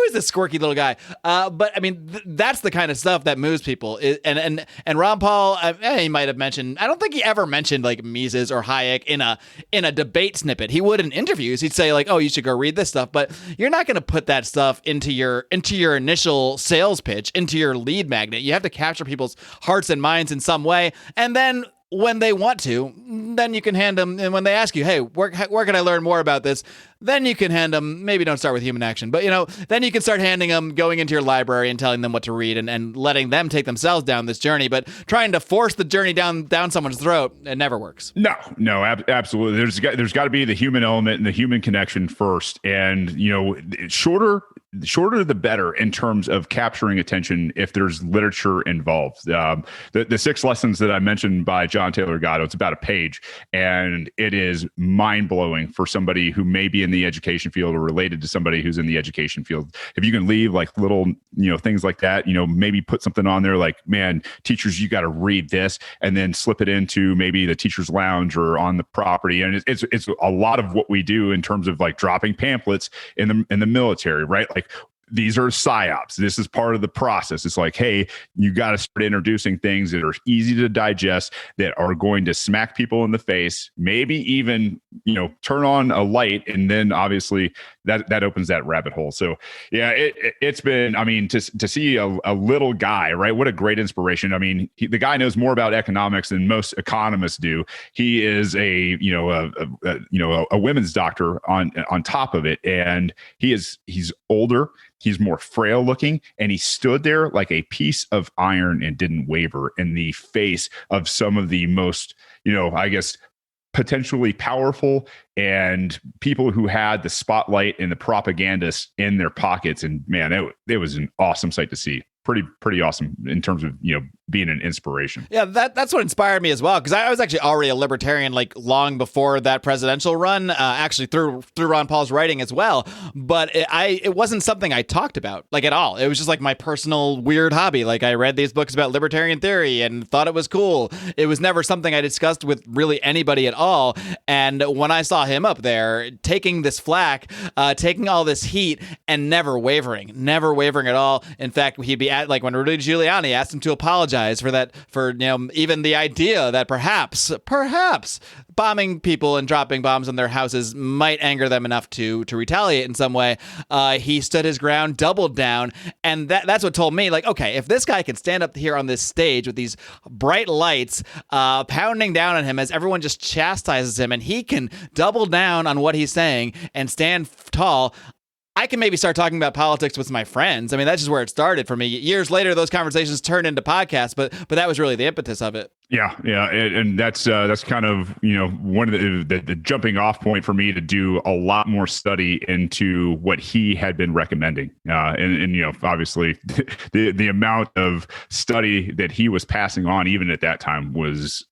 is this quirky little guy? But I mean, that's the kind of stuff that moves people. And Ron Paul, he might have mentioned, I don't think he ever mentioned like Mises or Hayek in a debate snippet. He would in interviews. He'd say like, oh, you should go read this stuff, but you're not going to put that stuff into your initial sales pitch, into your lead magnet. You have to capture people's hearts and minds in some way. And then when they want to, then you can hand them, and when they ask you, hey, where can I learn more about this? Then you can hand them, maybe don't start with Human Action, but then you can start handing them, going into your library and telling them what to read and letting them take themselves down this journey. But trying to force the journey down someone's throat, it never works. No, absolutely. There's got to be the human element and the human connection first. And, shorter the better in terms of capturing attention if there's literature involved. The 6 lessons that I mentioned by John Taylor Gatto, it's about a page, and it is mind-blowing for somebody who may be in the education field or related to somebody who's in the education field. If you can leave like little, things like that, maybe put something on there like, man, teachers, you got to read this, and then slip it into maybe the teacher's lounge or on the property. And it's a lot of what we do in terms of like dropping pamphlets in the military, right? Like, these are psyops. This is part of the process. It's like, hey, you got to start introducing things that are easy to digest, that are going to smack people in the face, maybe even, turn on a light. And then obviously that opens that rabbit hole. So yeah, it's been, to see a little guy, right? What a great inspiration. The guy knows more about economics than most economists do. He is a women's doctor on top of it. And he's older. He's more frail looking, and he stood there like a piece of iron and didn't waver in the face of some of the most, potentially powerful and people who had the spotlight and the propagandists in their pockets. And man, it was an awesome sight to see. Pretty awesome in terms of, being an inspiration. Yeah, that's what inspired me as well, because I was actually already a libertarian like long before that presidential run, actually through Ron Paul's writing as well. But it wasn't something I talked about like at all. It was just like my personal weird hobby. Like I read these books about libertarian theory and thought it was cool. It was never something I discussed with really anybody at all. And when I saw him up there taking this flack, taking all this heat and never wavering at all. In fact, he'd be at like when Rudy Giuliani asked him to apologize for even the idea that perhaps bombing people and dropping bombs on their houses might anger them enough to retaliate in some way. He stood his ground, doubled down, and that's what told me, like, okay, if this guy can stand up here on this stage with these bright lights pounding down on him as everyone just chastises him, and he can double down on what he's saying and stand tall, I can maybe start talking about politics with my friends. I mean, that's just where it started for me. Years later, those conversations turned into podcasts, but that was really the impetus of it. Yeah, and that's kind of one of the jumping off point for me to do a lot more study into what he had been recommending, and obviously the amount of study that he was passing on even at that time was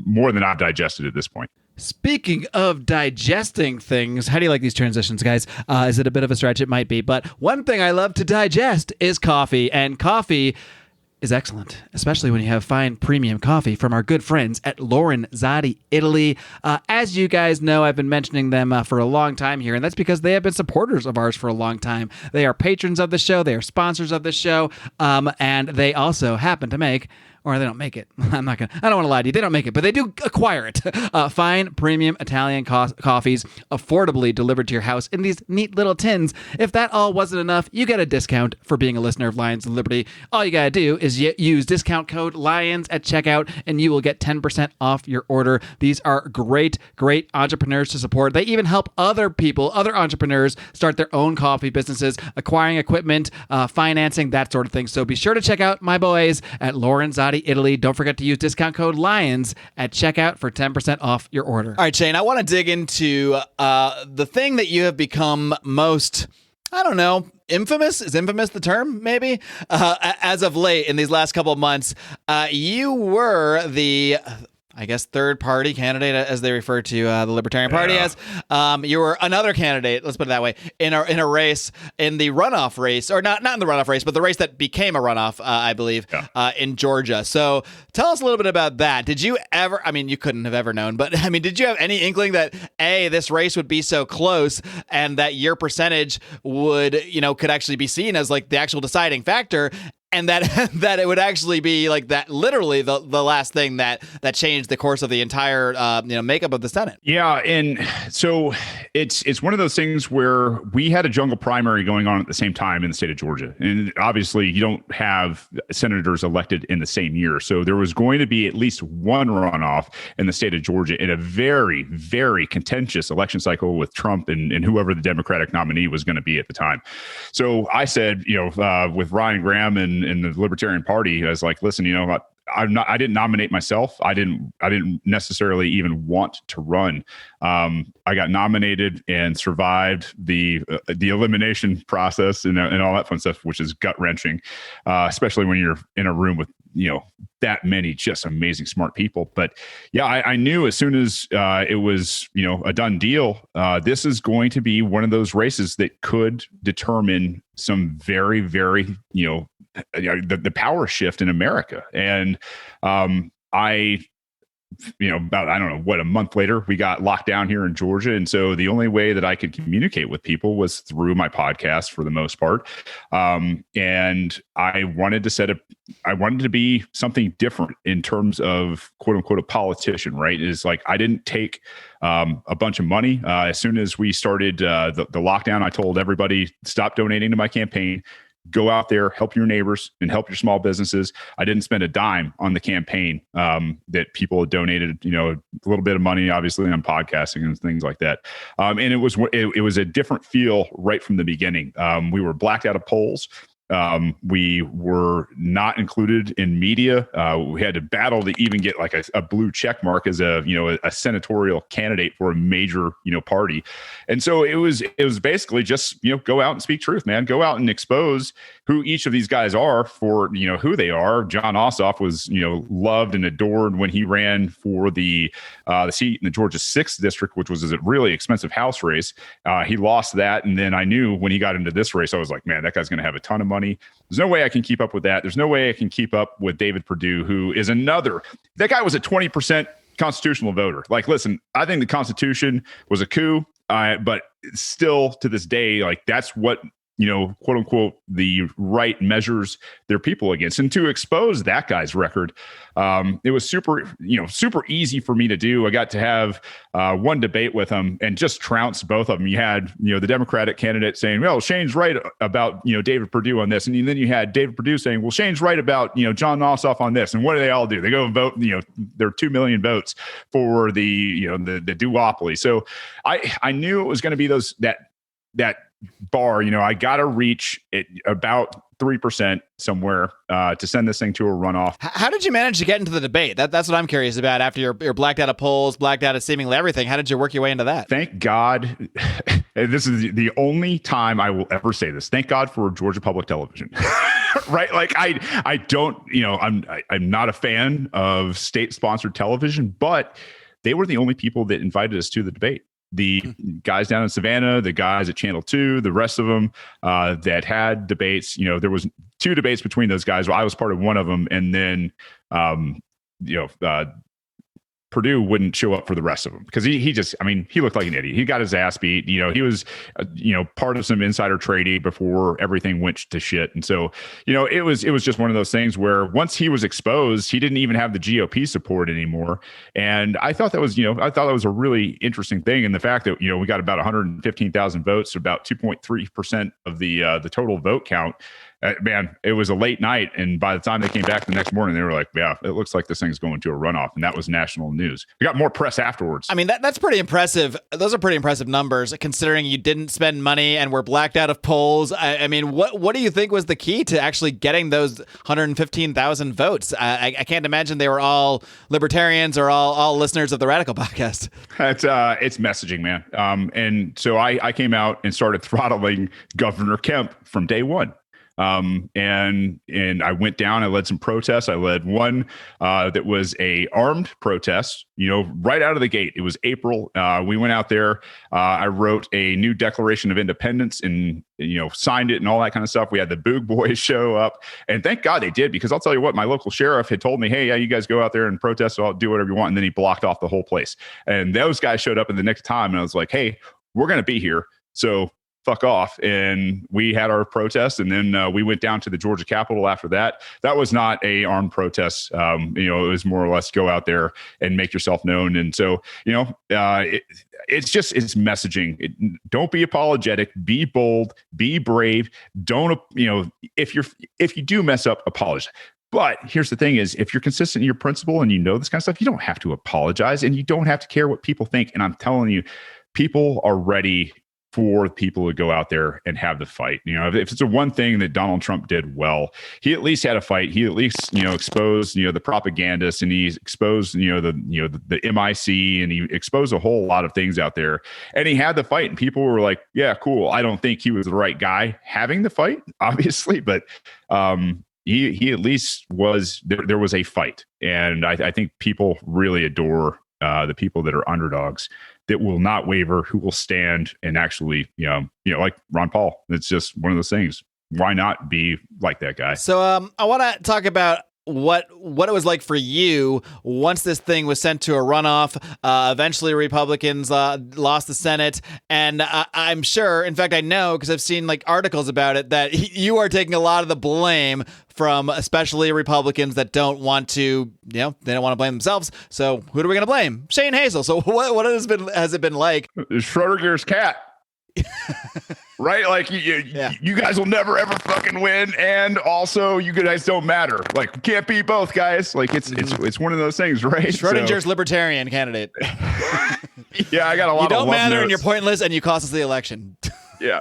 more than I've digested at this point. Speaking of digesting things, how do you like these transitions, guys? Is it a bit of a stretch? It might be. But one thing I love to digest is coffee. And coffee is excellent, especially when you have fine premium coffee from our good friends at Lorenzotti, Italy. As you guys know, I've been mentioning them for a long time here, and that's because they have been supporters of ours for a long time. They are patrons of the show. They are sponsors of the show. And they also happen to make... or they don't make it. I don't want to lie to you. They don't make it, but they do acquire it. Fine premium Italian coffees affordably delivered to your house in these neat little tins. If that all wasn't enough, you get a discount for being a listener of Lions of Liberty. All you got to do is use discount code LIONS at checkout, and you will get 10% off your order. These are great entrepreneurs to support. They even help other entrepreneurs start their own coffee businesses, acquiring equipment, financing, that sort of thing. So be sure to check out my boys at Lorenzotti, Italy. Don't forget to use discount code LIONS at checkout for 10% off your order. All right, Shane, I want to dig into the thing that you have become most, I don't know, infamous? Is infamous the term, maybe? As of late, in these last couple of months, you were the... I guess third party candidate, as they refer to the Libertarian Party as. You were another candidate, let's put it that way, in a race, in the runoff race, or not in the runoff race, but the race that became a runoff, I believe, in Georgia. So tell us a little bit about that. Did you ever, I mean, you couldn't have ever known, but I mean, did you have any inkling that this race would be so close and that your percentage would, could actually be seen as like the actual deciding factor? And that it would actually be like that, literally the last thing that changed the course of the entire makeup of the Senate. Yeah, and so it's one of those things where we had a jungle primary going on at the same time in the state of Georgia, and obviously you don't have senators elected in the same year, so there was going to be at least one runoff in the state of Georgia in a very, very contentious election cycle with Trump and whoever the Democratic nominee was going to be at the time. So I said, with Ryan Graham and the Libertarian Party, I was like, listen, I didn't nominate myself. I didn't necessarily even want to run. I got nominated and survived the elimination process and all that fun stuff, which is gut wrenching, especially when you're in a room with that many just amazing smart people. But yeah, I knew as soon as it was a done deal, this is going to be one of those races that could determine some very, very the power shift in America. And about, I don't know what, a month later, we got locked down here in Georgia. And so the only way that I could communicate with people was through my podcast for the most part. And I wanted to be something different in terms of quote unquote a politician, right? Is like, I didn't take a bunch of money. As soon as we started the lockdown, I told everybody, stop donating to my campaign. Go out there, help your neighbors and help your small businesses. I didn't spend a dime on the campaign that people had donated, a little bit of money, obviously, on podcasting and things like that. And it was a different feel right from the beginning. We were blacked out of polls. We were not included in media. We had to battle to even get like a blue check mark as a senatorial candidate for a major, party. And so it was basically just, go out and speak truth, man. Go out and expose who each of these guys are for, who they are. John Ossoff was, loved and adored when he ran for the seat in the Georgia 6th district, which was a really expensive House race. He lost that. And then I knew when he got into this race, I was like, man, that guy's going to have a ton of money. There's no way I can keep up with that. There's no way I can keep up with David Perdue, who is that guy was a 20% constitutional voter. Like, listen, I think the Constitution was a coup, but still to this day, like that's what, quote unquote, the right measures their people against. And to expose that guy's record, it was super easy for me to do. I got to have one debate with him and just trounce both of them. You had, the Democratic candidate saying, well, Shane's right about, David Perdue on this. And then you had David Perdue saying, well, Shane's right about, John Ossoff on this. And what do they all do? They go and vote, there are 2 million votes for the duopoly. So I knew it was going to be that bar, I got to reach it about 3% somewhere to send this thing to a runoff. How did you manage to get into the debate? That's what I'm curious about. After you're blacked out of polls, blacked out of seemingly everything, how did you work your way into that? Thank God. This is the only time I will ever say this. Thank God for Georgia Public Television. Right? Like I don't, I'm not a fan of state-sponsored television, but they were the only people that invited us to the debate. The guys down in Savannah, the guys at Channel 2, the rest of them that had debates, there was 2 debates between those guys. Well, I was part of one of them. And then, Perdue wouldn't show up for the rest of them because he looked like an idiot. He got his ass beat. He was, part of some insider trading before everything went to shit. And so, it was just one of those things where once he was exposed, he didn't even have the GOP support anymore. And I thought that was, a really interesting thing. And the fact that, we got about 115,000 votes, about 2.3% of the total vote count. Man, it was a late night, and by the time they came back the next morning, they were like, yeah, it looks like this thing's going to a runoff, and that was national news. We got more press afterwards. I mean, that's pretty impressive. Those are pretty impressive numbers, considering you didn't spend money and were blacked out of polls. I mean, what do you think was the key to actually getting those 115,000 votes? I can't imagine they were all libertarians or all listeners of the Radical podcast. It's messaging, man. And so I came out and started throttling Governor Kemp from day one. And I went down, I led some protests. I led one that was a armed protest, right out of the gate. It was April. We went out there. I wrote a new Declaration of Independence and, signed it and all that kind of stuff. We had the Boog Boys show up, and thank God they did, because I'll tell you what, my local sheriff had told me, hey, yeah, you guys go out there and protest. So I'll do whatever you want. And then he blocked off the whole place. And those guys showed up in the next time. And I was like, hey, we're going to be here. So fuck off. And we had our protest, and then we went down to the Georgia Capitol after that. That was not a armed protest. It was more or less go out there and make yourself known. And so, it's messaging. Don't be apologetic, be bold, be brave. Don't, if you do mess up, apologize. But here's the thing is, if you're consistent in your principle and this kind of stuff, you don't have to apologize, and you don't have to care what people think. And I'm telling you, people are ready for people to go out there and have the fight. If it's a one thing that Donald Trump did well, he at least had a fight. He at least, exposed, the propagandists, and he exposed, the MIC, and he exposed a whole lot of things out there. And he had the fight, and people were like, yeah, cool. I don't think he was the right guy having the fight, obviously, but he at least was, there was a fight. And I think people really adore the people that are underdogs, that will not waver, who will stand and actually, like Ron Paul. It's just one of those things. Why not be like that guy? So I want to talk about what it was like for you once this thing was sent to a runoff. Eventually, Republicans lost the Senate, and I'm sure, in fact, I know because I've seen articles about it, that you are taking a lot of the blame from especially Republicans that don't want to, they don't want to blame themselves. So who are we going to blame? Shane Hazel. So what has it been like? Schrodinger's cat. Right? Like you guys will never ever fucking win, and also you guys don't matter. Like, you can't beat both, guys. Like it's one of those things, right? Schrodinger's libertarian candidate. Yeah, I got a lot of You don't love matter, notes. and you're pointless, and you cost us the election. Yeah.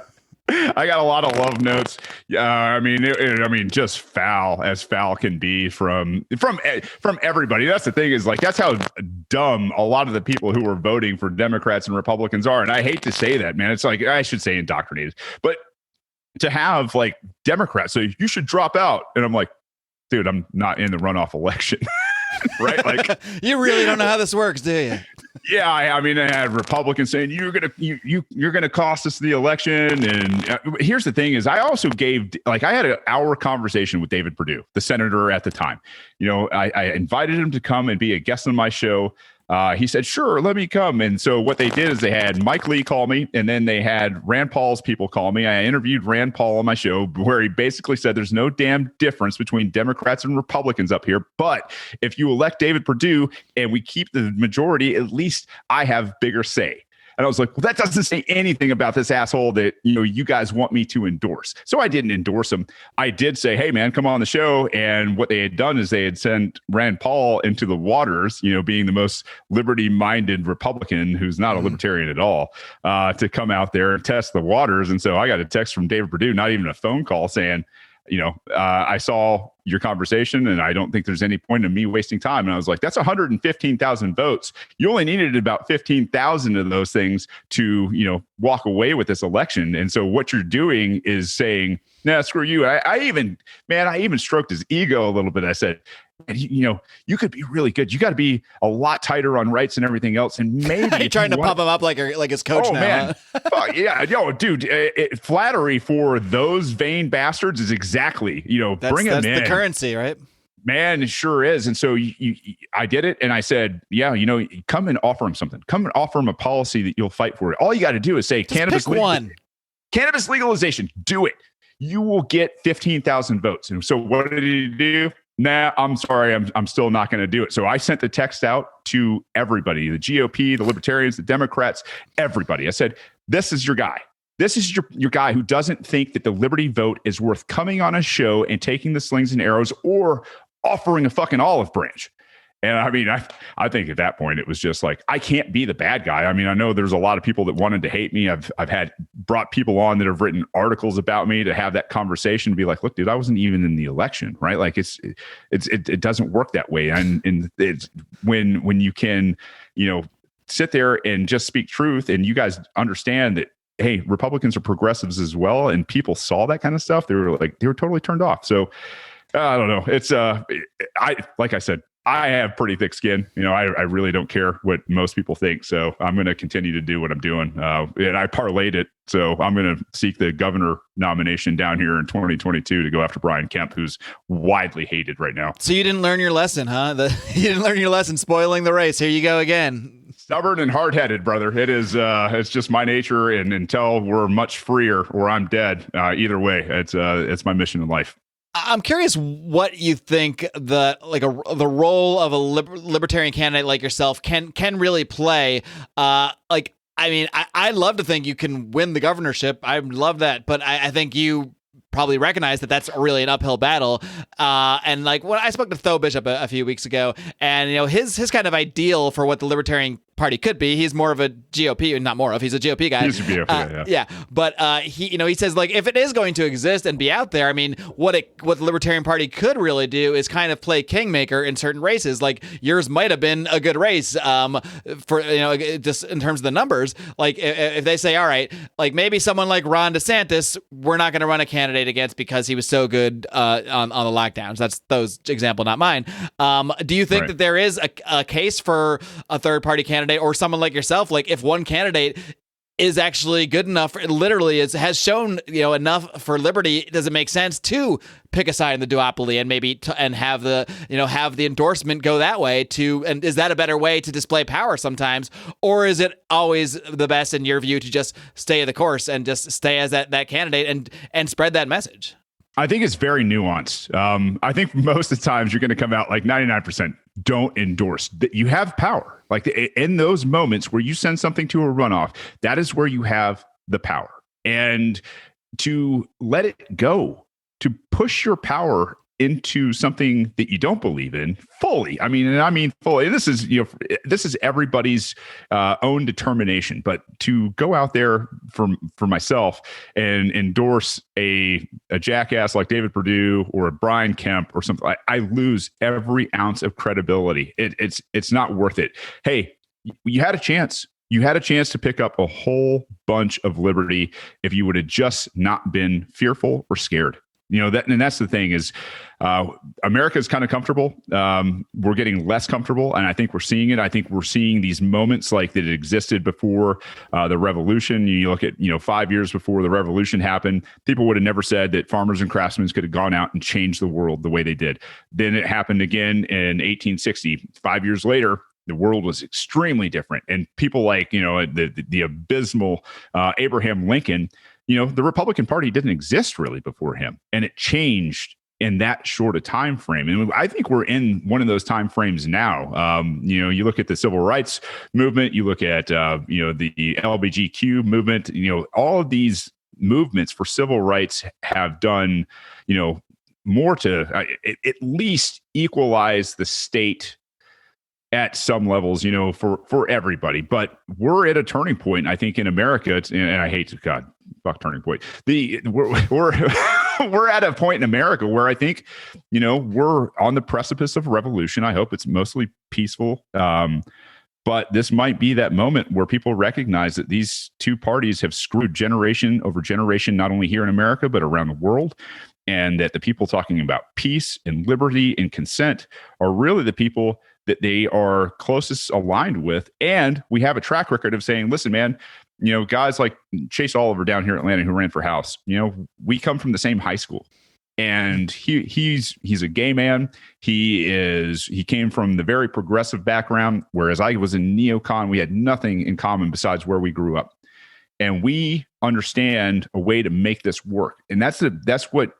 I got a lot of love notes. I mean, just foul as foul can be from everybody. That's the thing, is like, that's how dumb a lot of the people who were voting for Democrats and Republicans are. And I hate to say that, man. It's like, I should say indoctrinated, but to have like Democrats say you should drop out, and I'm like, dude, I'm not in the runoff election. Right? Like, you really don't know how this works, do you? Yeah, I mean, I had Republicans saying you're gonna cost us the election, and here's the thing: is I also gave, like, I had an hour conversation with David Perdue, the senator at the time. You know, I invited him to come and be a guest on my show. He said, "Sure, let me come." And so what they did is they had Mike Lee call me, and then they had Rand Paul's people call me. I interviewed Rand Paul on my show, where he basically said there's no damn difference between Democrats and Republicans up here. But if you elect David Perdue and we keep the majority, at least I have bigger say. And I was like, well, that doesn't say anything about this asshole that, you know, you guys want me to endorse. So I didn't endorse him. I did say, hey, man, come on the show. And what they had done is they had sent Rand Paul into the waters, you know, being the most liberty-minded Republican who's not a libertarian at all, to come out there and test the waters. And so I got a text from David Perdue, not even a phone call, saying, you know, I saw your conversation and I don't think there's any point in me wasting time. And I was like, that's 115,000 votes. You only needed about 15,000 of those things to, you know, walk away with this election. And so what you're doing is saying, nah, screw you. I even stroked his ego a little bit. I said, you know, you could be really good. You got to be a lot tighter on rights and everything else. And maybe you're trying to pump him up like his coach now. Man. Huh? Yeah, yo, dude, flattery for those vain bastards is exactly, you know, bring them in. That's the currency, right? Man, it sure is. And so I did it. And I said, yeah, you know, come and offer him something. Come and offer him a policy that you'll fight for it. All you got to do is say cannabis legalization. Do it. You will get 15,000 votes. And so what did he do? Nah, I'm sorry. I'm still not going to do it. So I sent the text out to everybody, the GOP, the Libertarians, the Democrats, everybody. I said, this is your guy. This is your guy who doesn't think that the liberty vote is worth coming on a show and taking the slings and arrows or offering a fucking olive branch. And I mean, I think at that point it was just like, I can't be the bad guy. I mean, I know there's a lot of people that wanted to hate me. I've brought people on that have written articles about me to have that conversation, to be like, look, dude, I wasn't even in the election, right? Like it doesn't work that way. And it's when you can, you know, sit there and just speak truth, and you guys understand that, hey, Republicans are progressives as well, and people saw that kind of stuff, they were totally turned off. So I don't know. It's like I said, I have pretty thick skin. You know, I really don't care what most people think. So I'm going to continue to do what I'm doing. And I parlayed it. So I'm going to seek the governor nomination down here in 2022 to go after Brian Kemp, who's widely hated right now. So you didn't learn your lesson, huh? You didn't learn your lesson, spoiling the race. Here you go again. Stubborn and hard-headed, brother. It is. It's just my nature. And until we're much freer or I'm dead, either way, it's my mission in life. I'm curious what you think the role of a libertarian candidate like yourself can really play. I mean, I'd love to think you can win the governorship. I love that, but I think you probably recognize that that's really an uphill battle. And like when I spoke to Tho Bishop a few weeks ago, and you know his kind of ideal for what the Libertarian Party could be. He's more of a GOP, not more of. He's a GOP guy. He's a GOP guy, yeah. But he says, like, if it is going to exist and be out there, I mean, what the Libertarian Party could really do is kind of play kingmaker in certain races. Like yours might have been a good race, for just in terms of the numbers. Like if they say, all right, like maybe someone like Ron DeSantis, we're not going to run a candidate against because he was so good on the lockdowns. That's Tho's example, not mine. Do you think that there is a case for a third party candidate? Or someone like yourself, like if one candidate is actually good enough, literally has shown enough for liberty, does it make sense to pick a side in the duopoly and maybe and have the endorsement go that way to? And is that a better way to display power sometimes, or is it always the best in your view to just stay the course and just stay as that candidate and spread that message? I think it's very nuanced. I think most of the times you're going to come out like 99% don't endorse. That you have power. Like in those moments where you send something to a runoff, that is where you have the power. And to let it go, to push your power into something that you don't believe in fully. I mean fully. This is everybody's own determination. But to go out there for myself and endorse a jackass like David Perdue or a Brian Kemp or something, I lose every ounce of credibility. It's not worth it. Hey, you had a chance. You had a chance to pick up a whole bunch of liberty if you would have just not been fearful or scared. That's the thing is America is kind of comfortable. We're getting less comfortable, and I think we're seeing it. I think we're seeing these moments like that existed before the revolution. You look at 5 years before the revolution happened, people would have never said that farmers and craftsmen could have gone out and changed the world the way they did. Then it happened again in 1860. 5 years later, the world was extremely different, and people like the abysmal Abraham Lincoln. The Republican Party didn't exist really before him, and it changed in that short a time frame. And I think we're in one of those time frames now. You look at the civil rights movement, you look at the LGBTQ movement. All of these movements for civil rights have done more to at least equalize the state at some levels, for everybody. But we're at a turning point, I think, in America. And I hate to, God, fuck turning point. We're at a point in America where I think, we're on the precipice of revolution. I hope it's mostly peaceful. But this might be that moment where people recognize that these two parties have screwed generation over generation, not only here in America, but around the world. And that the people talking about peace and liberty and consent are really the people that they are closest aligned with. And we have a track record of saying, listen, man, guys like Chase Oliver down here in Atlanta who ran for House, we come from the same high school. And he's a gay man. He came from the very progressive background, whereas I was a neocon. We had nothing in common besides where we grew up. And we understand a way to make this work. And that's what,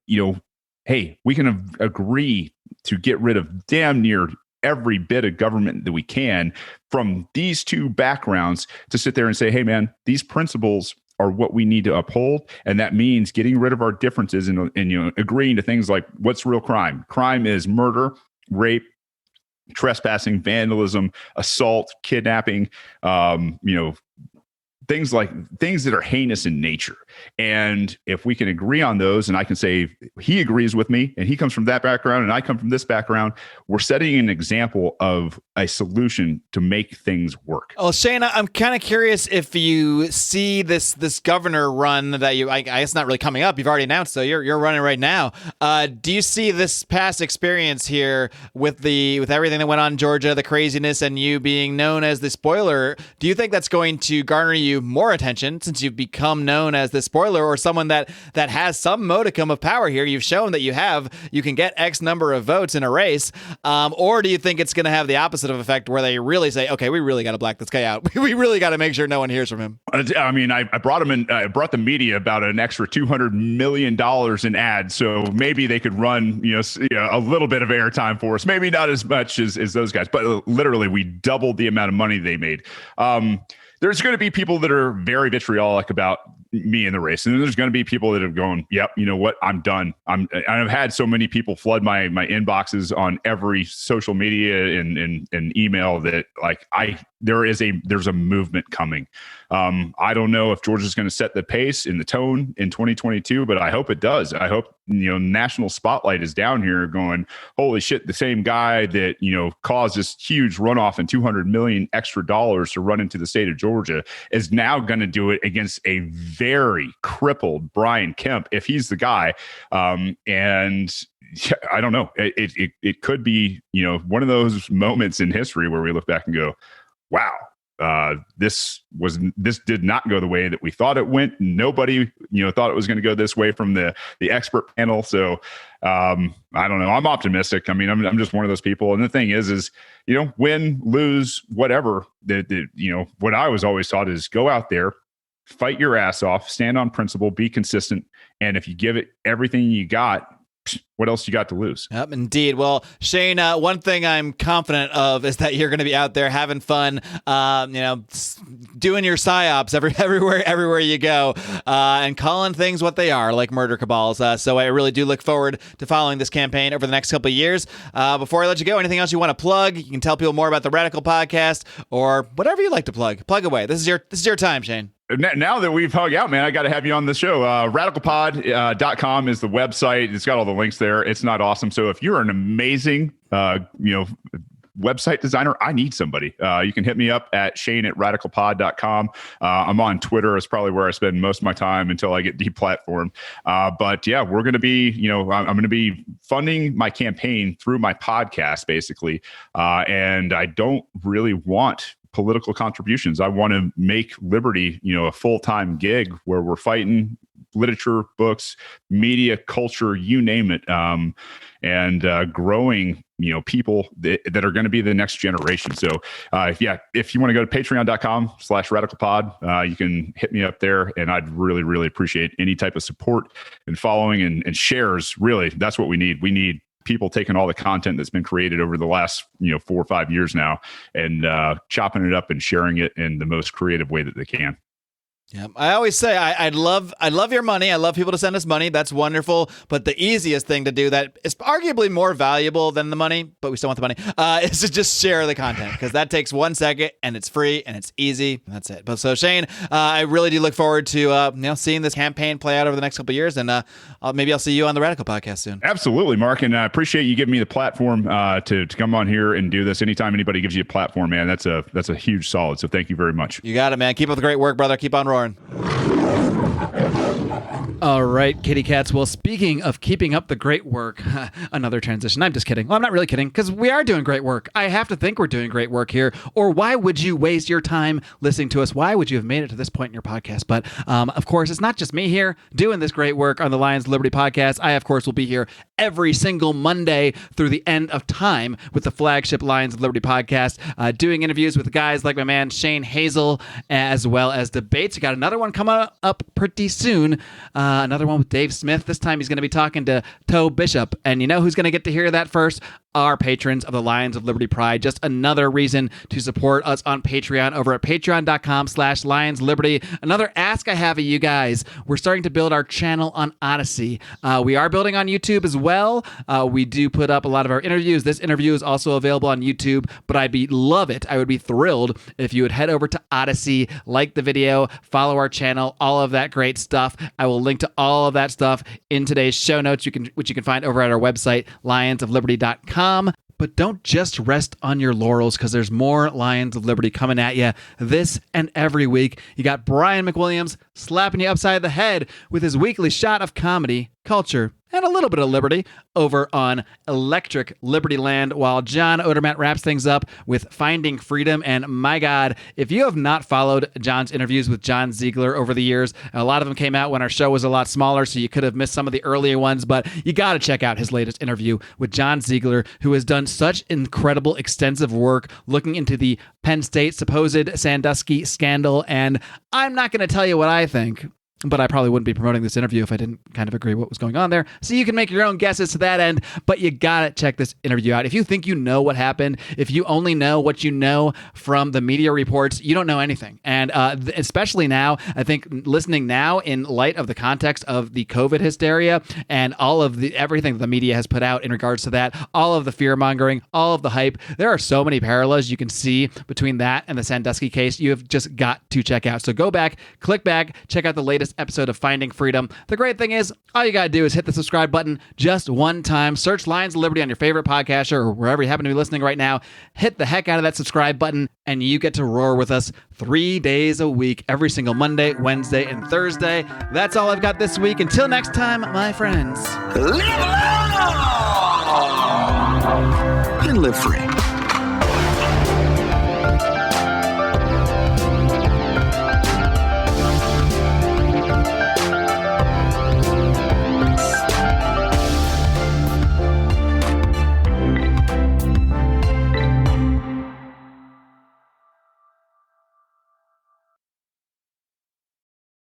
hey, we can agree to get rid of damn near every bit of government that we can from these two backgrounds to sit there and say, hey, man, these principles are what we need to uphold. And that means getting rid of our differences and agreeing to things like what's real crime. Crime is murder, rape, trespassing, vandalism, assault, kidnapping, things that are heinous in nature. And if we can agree on those, and I can say he agrees with me and he comes from that background and I come from this background, we're setting an example of a solution to make things work. Well, Shane, I'm kind of curious if you see this governor run that I guess not really coming up. You've already announced, so you're running right now. Do you see this past experience here with everything that went on in Georgia, the craziness, and you being known as the spoiler? Do you think that's going to garner you more attention since you've become known as the spoiler, or someone that has some modicum of power here? You've shown that you can get X number of votes in a race, or do you think it's going to have the opposite of effect where they really say, okay, we really got to black this guy out. We really got to make sure no one hears from him. I mean, I brought him in. I brought the media about an extra $200 million in ads, so maybe they could run a little bit of airtime for us. Maybe not as much as those guys, but literally we doubled the amount of money they made. There's going to be people that are very vitriolic about me in the race, and then there's going to be people that have gone, yep, you know what, I'm done. I've had so many people flood my inboxes on every social media and email that there's a movement coming. I don't know if Georgia's going to set the pace and the tone in 2022, but I hope it does. I hope national spotlight is down here going, holy shit, the same guy that caused this huge runoff and $200 million extra dollars to run into the state of Georgia is now going to do it against a very crippled Brian Kemp if he's the guy. And I don't know. It could be one of those moments in history where we look back and go, wow. This did not go the way that we thought it went. Nobody, thought it was going to go this way from the expert panel. So, I don't know. I'm optimistic. I mean, I'm just one of those people. And the thing is, win, lose, whatever, what I was always taught is go out there, fight your ass off, stand on principle, be consistent. And if you give it everything you got, what else you got to lose? Yep, indeed. Well, Shane, one thing I'm confident of is that you're going to be out there having fun, doing your psyops everywhere you go, and calling things what they are, like murder cabals. So I really do look forward to following this campaign over the next couple of years. Before I let you go, anything else you want to plug? You can tell people more about the Radical Podcast or whatever you like to plug. Plug away. This is your time, Shane. Now that we've hung out, man, I got to have you on the show. Radicalpod.com is the website. It's got all the links there. It's not awesome. So if you're an amazing, website designer, I need somebody. You can hit me up at shane@radicalpod.com. I'm on Twitter. It's probably where I spend most of my time until I get deplatformed. But yeah, we're going to be, I'm going to be funding my campaign through my podcast, basically. And I don't really want political contributions. I want to make Liberty, a full-time gig where we're fighting literature, books, media, culture, you name it, and growing, people that are going to be the next generation. So if you want to go to patreon.com/radicalpod, you can hit me up there, and I'd really, really appreciate any type of support and following and shares. Really, that's what we need. We need people taking all the content that's been created over the last 4 or 5 years now and chopping it up and sharing it in the most creative way that they can. Yeah, I always say I'd love your money. I love people to send us money. That's wonderful. But the easiest thing to do that is arguably more valuable than the money, but we still want the money, is to just share the content, because that takes 1 second and it's free and it's easy. And that's it. But so Shane, I really do look forward to seeing this campaign play out over the next couple of years, and maybe I'll see you on the Radical Podcast soon. Absolutely, Mark, and I appreciate you giving me the platform to come on here and do this. Anytime anybody gives you a platform, man, that's a huge solid. So thank you very much. You got it, man. Keep up the great work, brother. Keep on roaring. All right, kitty cats. Well, speaking of keeping up the great work, another transition. I'm just kidding. Well, I'm not really kidding, because we are doing great work. I have to think we're doing great work here, or why would you waste your time listening to us? Why would you have made it to this point in your podcast? But of course, it's not just me here doing this great work on the Lions of Liberty podcast. I, of course, will be here every single Monday through the end of time with the flagship Lions of Liberty podcast, doing interviews with guys like my man Shane Hazel, as well as debates. We got another one coming up pretty soon. Another one with Dave Smith. This time he's going to be talking to Toe Bishop. And you know who's going to get to hear that first? Our patrons of the Lions of Liberty Pride. Just another reason to support us on Patreon over at patreon.com/lionsliberty. Another ask I have of you guys. We're starting to build our channel on Odysee. We are building on YouTube as well. We do put up a lot of our interviews. This interview is also available on YouTube, but I would be thrilled if you would head over to Odysee, like the video, follow our channel, all of that great stuff. I will link to all of that stuff in today's show notes, which you can find over at our website, lionsofliberty.com. But don't just rest on your laurels, because there's more Lions of Liberty coming at you this and every week. You got Brian McWilliams slapping you upside the head with his weekly shot of comedy, culture, and a little bit of liberty over on Electric Liberty Land, while John Odermatt wraps things up with Finding Freedom. And my God, if you have not followed John's interviews with John Ziegler over the years, a lot of them came out when our show was a lot smaller, so you could have missed some of the earlier ones, but you got to check out his latest interview with John Ziegler, who has done such incredible, extensive work looking into the Penn State supposed Sandusky scandal. And I'm not going to tell you what I think, but I probably wouldn't be promoting this interview if I didn't kind of agree what was going on there. So you can make your own guesses to that end, but you gotta check this interview out. If you think you know what happened, if you only know what you know from the media reports, you don't know anything. And especially now, I think listening now in light of the context of the COVID hysteria and all of everything the media has put out in regards to that, all of the fear mongering, all of the hype, there are so many parallels you can see between that and the Sandusky case. You have just got to check out. So go back, click back, check out the latest episode of Finding Freedom. The great thing is, all you gotta do is hit the subscribe button just one time. Search Lions of Liberty on your favorite podcatcher or wherever you happen to be listening right now. Hit the heck out of that subscribe button, and you get to roar with us 3 days a week, every single Monday, Wednesday, and Thursday. That's all I've got this week. Until next time, my friends. Live long and live free.